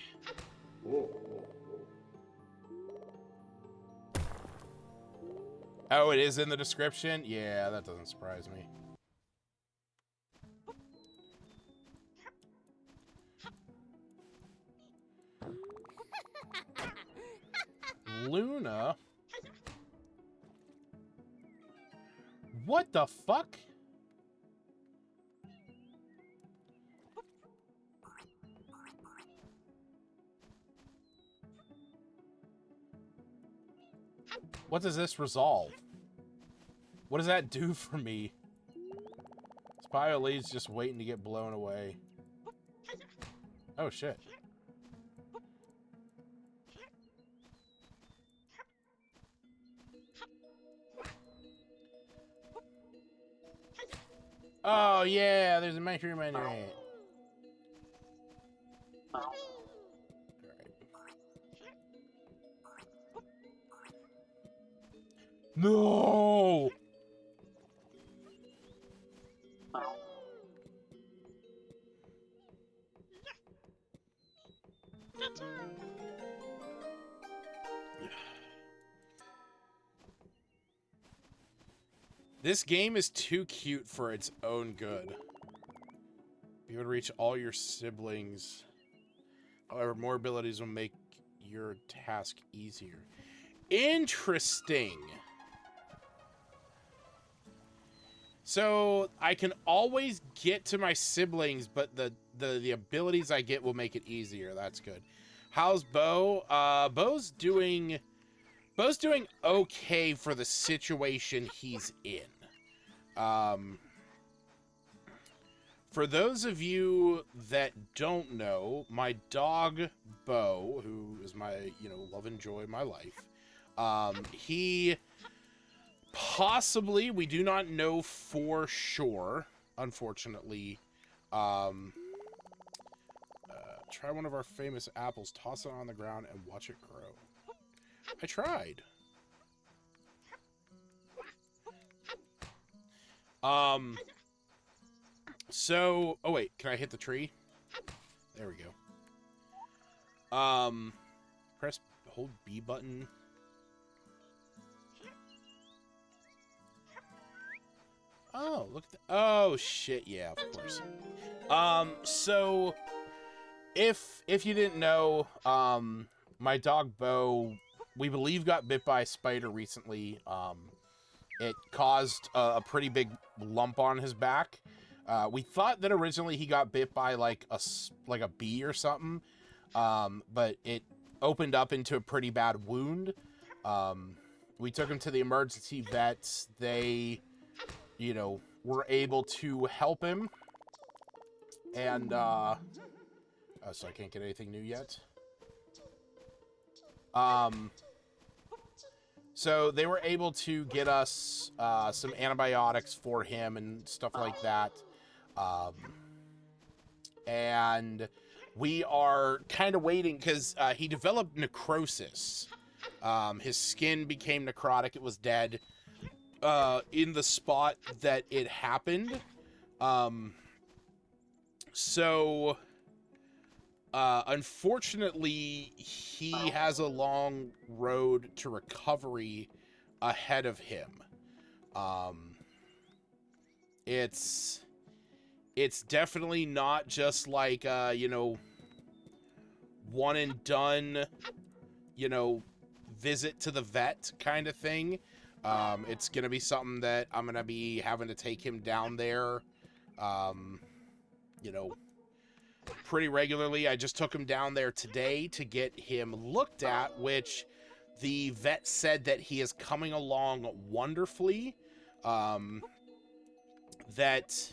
Oh, it is in the description? Yeah, that doesn't surprise me. Luna? What the fuck? What does this resolve? What does that do for me? Spyro Lee's just waiting to get blown away. Oh, shit. Oh, yeah, there's a mushroom under it. Alright. No! This game is too cute for its own good. You would reach all your siblings. However, more abilities will make your task easier. Interesting. So I can always get to my siblings, but the abilities I get will make it easier. That's good. How's Bo? Bo's doing okay for the situation he's in. For those of you that don't know, my dog Bo, who is my, love and joy of my life, he possibly, we do not know for sure, unfortunately, try one of our famous apples, toss it on the ground, and watch it grow. I tried. So, oh wait, can I hit the tree? There we go. Hold B button. Oh, look at oh shit, yeah, of course. So if you didn't know, my dog Bo, we believe got bit by a spider recently. It caused a pretty big lump on his back. We thought that originally he got bit by like a bee or something, but it opened up into a pretty bad wound. We took him to the emergency vets. They, were able to help him. And, oh, so I can't get anything new yet. So they were able to get us some antibiotics for him and stuff like that. And we are kind of waiting because he developed necrosis. His skin became necrotic. It was dead in the spot that it happened. So unfortunately, he has a long road to recovery ahead of him. It's definitely not just like, one and done, visit to the vet kind of thing. It's going to be something that I'm going to be having to take him down there, pretty regularly. I just took him down there today to get him looked at, which the vet said that he is coming along wonderfully. That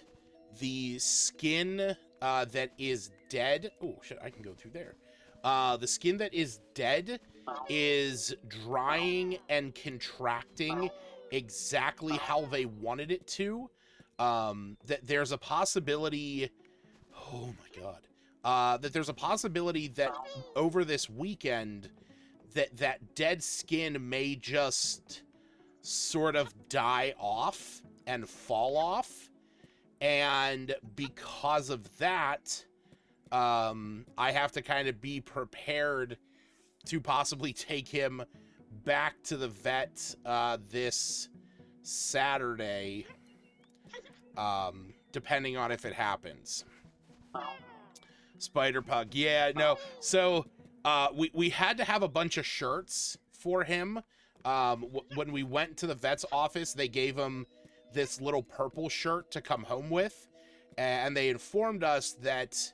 the skin that is dead... Oh, shit, I can go through there. The skin that is dead is drying and contracting exactly how they wanted it to. That there's a possibility... Oh, my God. That there's a possibility that over this weekend that dead skin may just sort of die off and fall off. And because of that, I have to kind of be prepared to possibly take him back to the vet this Saturday, depending on if it happens. Spider Pug. Yeah, no. So we had to have a bunch of shirts for him. When we went to the vet's office, they gave him this little purple shirt to come home with, and they informed us that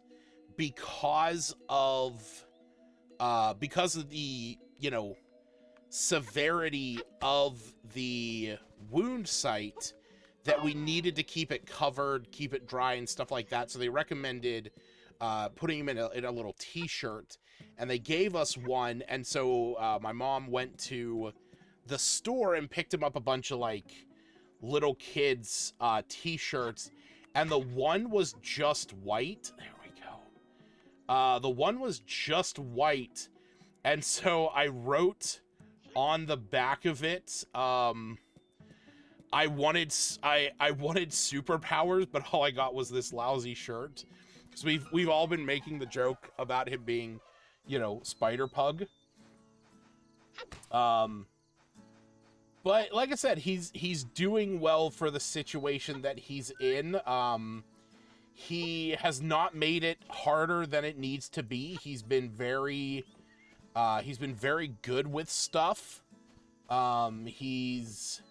because of the severity of the wound site, that we needed to keep it covered, keep it dry and stuff like that. So they recommended putting him in a little t-shirt, and they gave us one. And so my mom went to the store and picked him up a bunch of like little kids t-shirts, and the one was just white. There we go. The one was just white, and so I wrote on the back of it, I wanted superpowers, but all I got was this lousy shirt. Because we've all been making the joke about him being, you know, Spider Pug. But like I said, he's doing well for the situation that he's in. He has not made it harder than it needs to be. He's been very good with stuff. He's,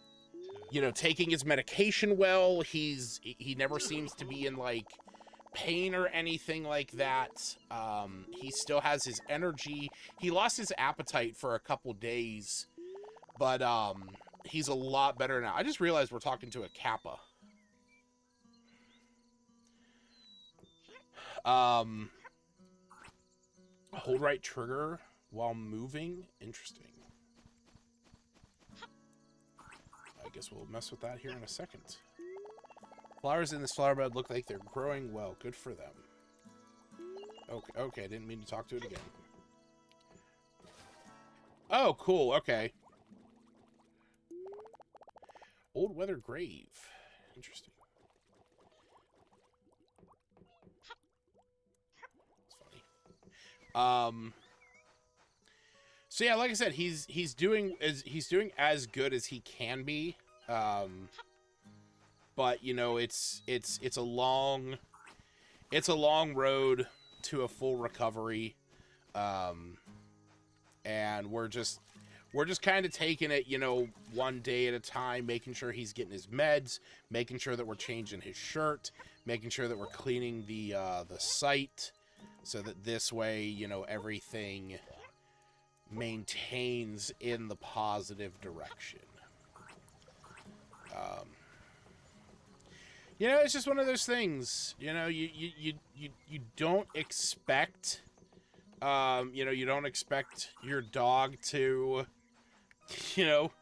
you know, taking his medication well. He never seems to be in like pain or anything like that. He still has his energy. He lost his appetite for a couple days, but he's a lot better now. I just realized we're talking to a Kappa. Hold right trigger while moving. Interesting. I guess we'll mess with that here in a second. Flowers in this flower bed look like they're growing well. Good for them. Okay, I didn't mean to talk to it again. Oh, cool, okay. Old weather grave. Interesting. It's funny. So yeah, like I said, he's doing as good as he can be. But you know, it's a long road to a full recovery. And we're just kind of taking it, you know, one day at a time, making sure he's getting his meds, making sure that we're changing his shirt, making sure that we're cleaning the site, so that this way, you know, everything maintains in the positive direction. You know, it's just one of those things. You know, you don't expect, you know, you don't expect your dog to, you know,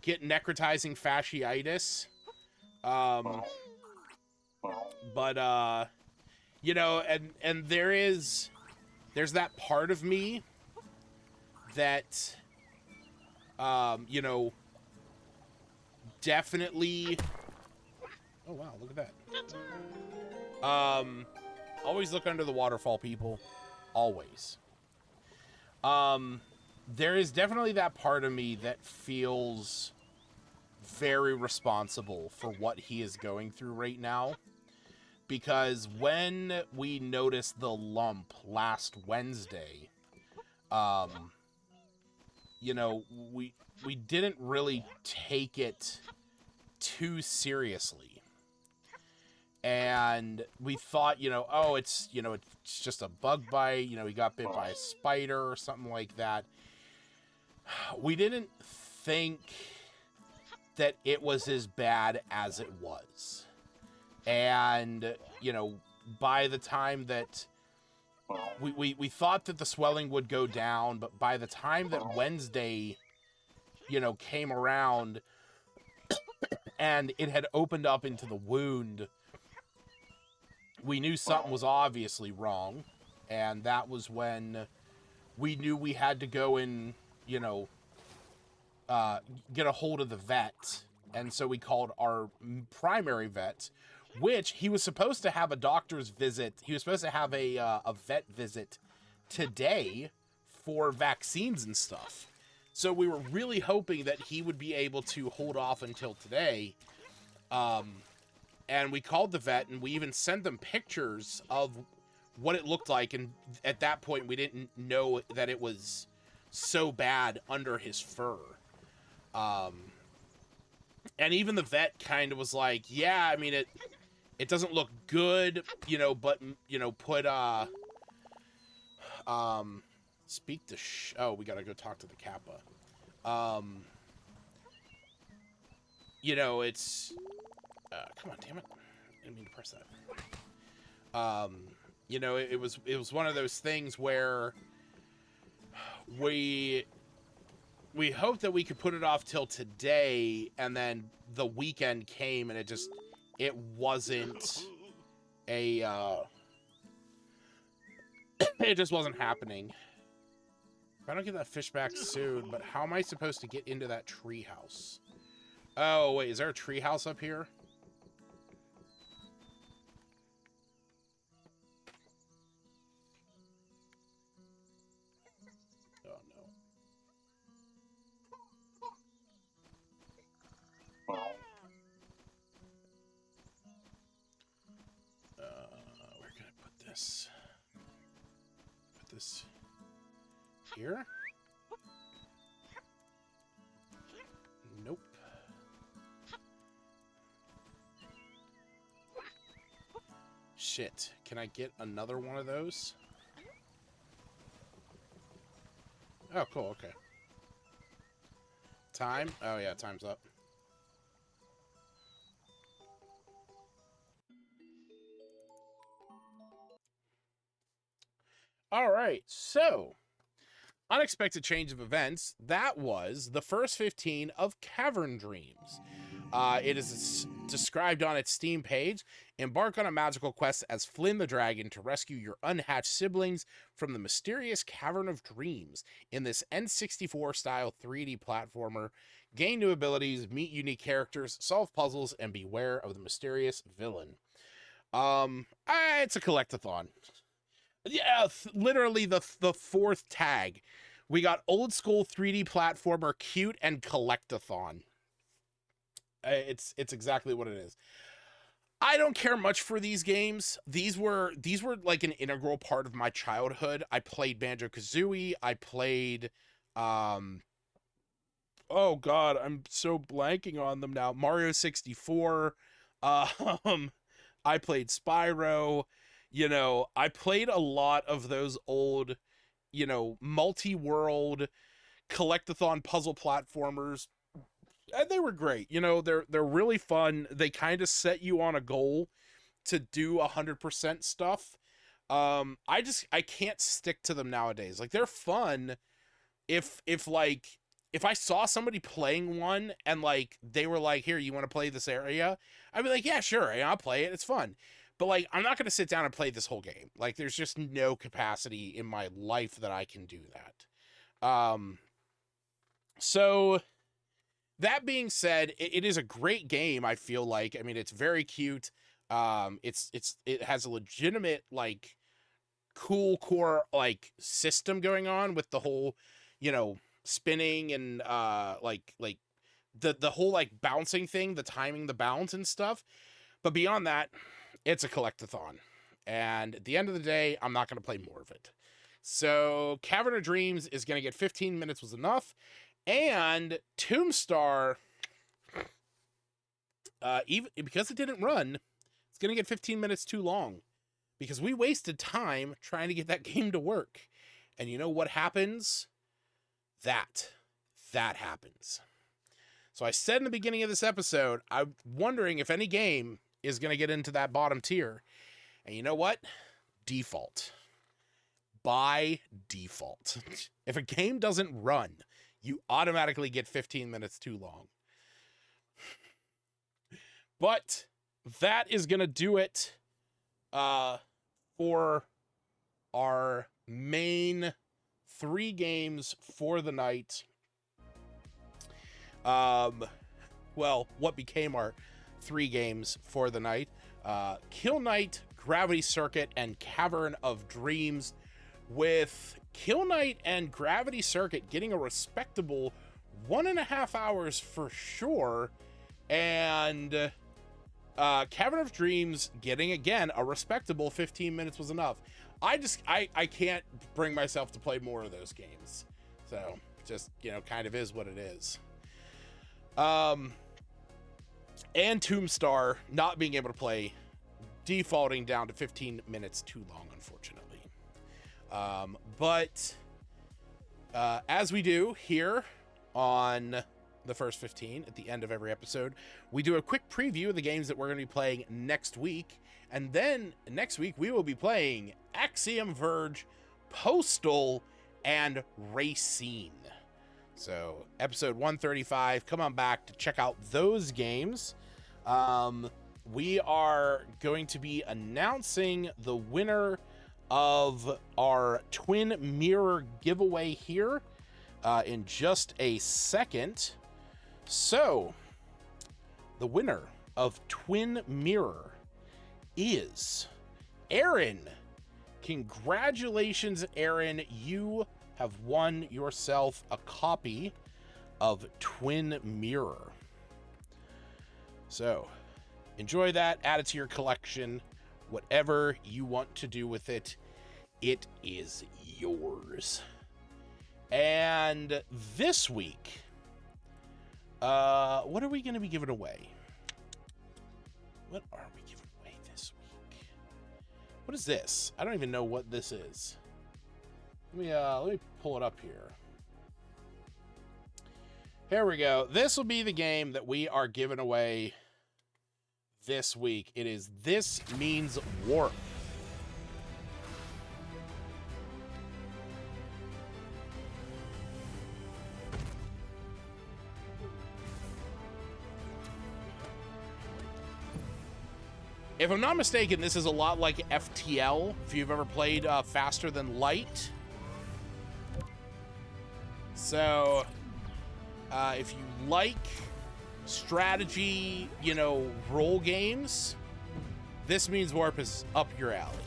get necrotizing fasciitis. But you know, and there's that part of me that, you know, definitely. Oh wow, look at that. Always look under the waterfall, people. Always. There is definitely that part of me that feels very responsible for what he is going through right now. Because when we noticed the lump last Wednesday, you know, we didn't really take it too seriously. And we thought, you know, oh, it's, you know, it's just a bug bite. You know, he got bit by a spider or something like that. We didn't think that it was as bad as it was. And, you know, by the time that we thought that the swelling would go down, but by the time that Wednesday, you know, came around and it had opened up into the wound, we knew something was obviously wrong, and that was when we knew we had to go and, you know, get a hold of the vet. And so we called our primary vet, which he was supposed to have a doctor's visit. He was supposed to have a vet visit today for vaccines and stuff. So we were really hoping that he would be able to hold off until today. And we called the vet, and we even sent them pictures of what it looked like. And at that point, we didn't know that it was so bad under his fur. And even the vet kind of was like, yeah, I mean, it doesn't look good, you know, but, you know, put, speak to oh, we gotta go talk to the Kappa. You know, it's, come on, damn it. I didn't mean to press that. You know, it was one of those things where we hoped that we could put it off till today, and then the weekend came and it wasn't a, it just wasn't happening. If I don't get that fish back soon, but how am I supposed to get into that treehouse? Oh, wait, is there a treehouse up here? Oh, no. Where can I put this? Put this here? Nope. Shit. Can I get another one of those? Oh, cool. Okay. Time? Oh, yeah. Time's up. All right. So, unexpected change of events. That was the first 15 of Cavern Dreams. It is described on its Steam page. Embark on a magical quest as Flynn the Dragon to rescue your unhatched siblings from the mysterious Cavern of Dreams in this N64-style 3D platformer. Gain new abilities, meet unique characters, solve puzzles, and beware of the mysterious villain. It's a collectathon. Yeah, literally the fourth tag. We got old school 3D platformer, cute, and collectathon. It's exactly what it is. I don't care much for these games. These were like an integral part of my childhood. I played Banjo-Kazooie. I played oh god, I'm so blanking on them now. Mario 64. I played Spyro. You know, I played a lot of those old, you know, multi-world collectathon puzzle platformers. And they were great. You know, they're really fun. They kind of set you on a goal to do 100% stuff. I can't stick to them nowadays. Like, they're fun if I saw somebody playing one and like they were like, "Here, you want to play this area?" I'd be like, "Yeah, sure. I'll play it. It's fun." But like, I'm not going to sit down and play this whole game. Like, there's just no capacity in my life that I can do that. So that being said, it is a great game. I feel like, I mean, it's very cute. It has a legitimate, like, cool core, like, system going on with the whole, you know, spinning and, like the whole, like, bouncing thing, the timing, the bounce and stuff. But beyond that, it's a collectathon. And at the end of the day, I'm not going to play more of it. So Cavern of Dreams is going to get 15 minutes was enough. And TombStar, even because it didn't run, it's going to get 15 minutes too long. Because we wasted time trying to get that game to work. And you know what happens? That happens. So I said in the beginning of this episode, I'm wondering if any game is going to get into that bottom tier. And you know what? Default. By default. If a game doesn't run, you automatically get 15 minutes too long. But that is going to do it for our main 3 games for the night. Well, what became our 3 games for the night. Kill Knight, Gravity Circuit, and Cavern of Dreams, with Kill Knight and Gravity Circuit getting a respectable 1.5 hours for sure, and Cavern of Dreams getting, again, a respectable 15 minutes was enough. I can't bring myself to play more of those games. So, just, you know, kind of is what it is. And TombStar not being able to play, defaulting down to 15 minutes too long, unfortunately. But as we do here on the first 15 at the end of every episode, we do a quick preview of the games that we're going to be playing next week. And then next week we will be playing Axiom Verge, Postal, and Racine. So episode 135, come on back to check out those games. We are going to be announcing the winner of our twin mirror giveaway here in just a second. So, the winner of Twin Mirror is Aaron. Congratulations, Aaron. You have won yourself a copy of Twin Mirror. So, enjoy that. Add it to your collection. Whatever you want to do with it, it is yours. And this week, what are we going to be giving away? What are we giving away this week? What is this? I don't even know what this is. Let me pull it up here. Here we go. This will be the game that we are giving away this week. It is This Means Warp. If I'm not mistaken, this is a lot like FTL, if you've ever played Faster Than Light. So, if you like strategy, role games, This Means Warp is up your alley.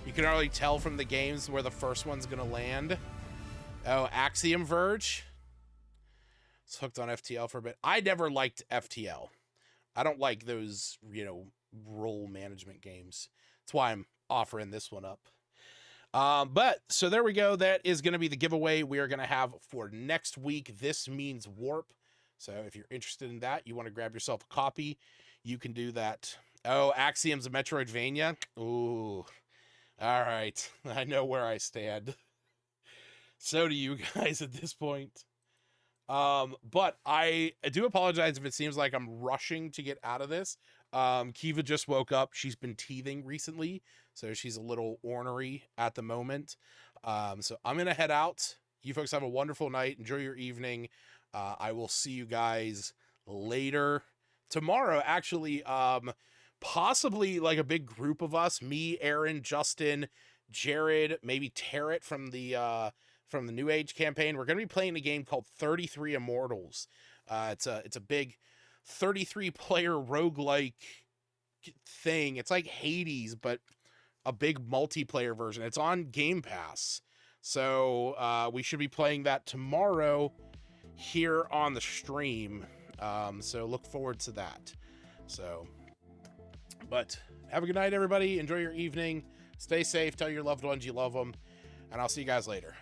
You can already tell from the games where the first one's going to land. Oh, Axiom Verge. It's hooked on FTL for a bit. I never liked FTL. I don't like those, role management games. That's why I'm offering this one up. But so there we go. That is going to be the giveaway we are going to have for next week. This Means Warp. So if you're interested in that, you want to grab yourself a copy, you can do that. Oh, Axiom's a Metroidvania. Ooh. All right. I know where I stand. So do you guys at this point. But I do apologize if it seems like I'm rushing to get out of this. Kiva just woke up. She's been teething recently, so she's a little ornery at the moment. So I'm going to head out. You folks have a wonderful night. Enjoy your evening. I will see you guys later. Tomorrow, actually, possibly like a big group of us, me, Aaron, Justin, Jared, maybe Tarrant from the New Age campaign. We're going to be playing a game called 33 Immortals. It's a big 33 player roguelike thing. It's like Hades, but a big multiplayer version. It's on Game Pass. So we should be playing that tomorrow here on the stream. So look forward to that. So, but have a good night, everybody. Enjoy your evening. Stay safe. Tell your loved ones you love them. And I'll see you guys later.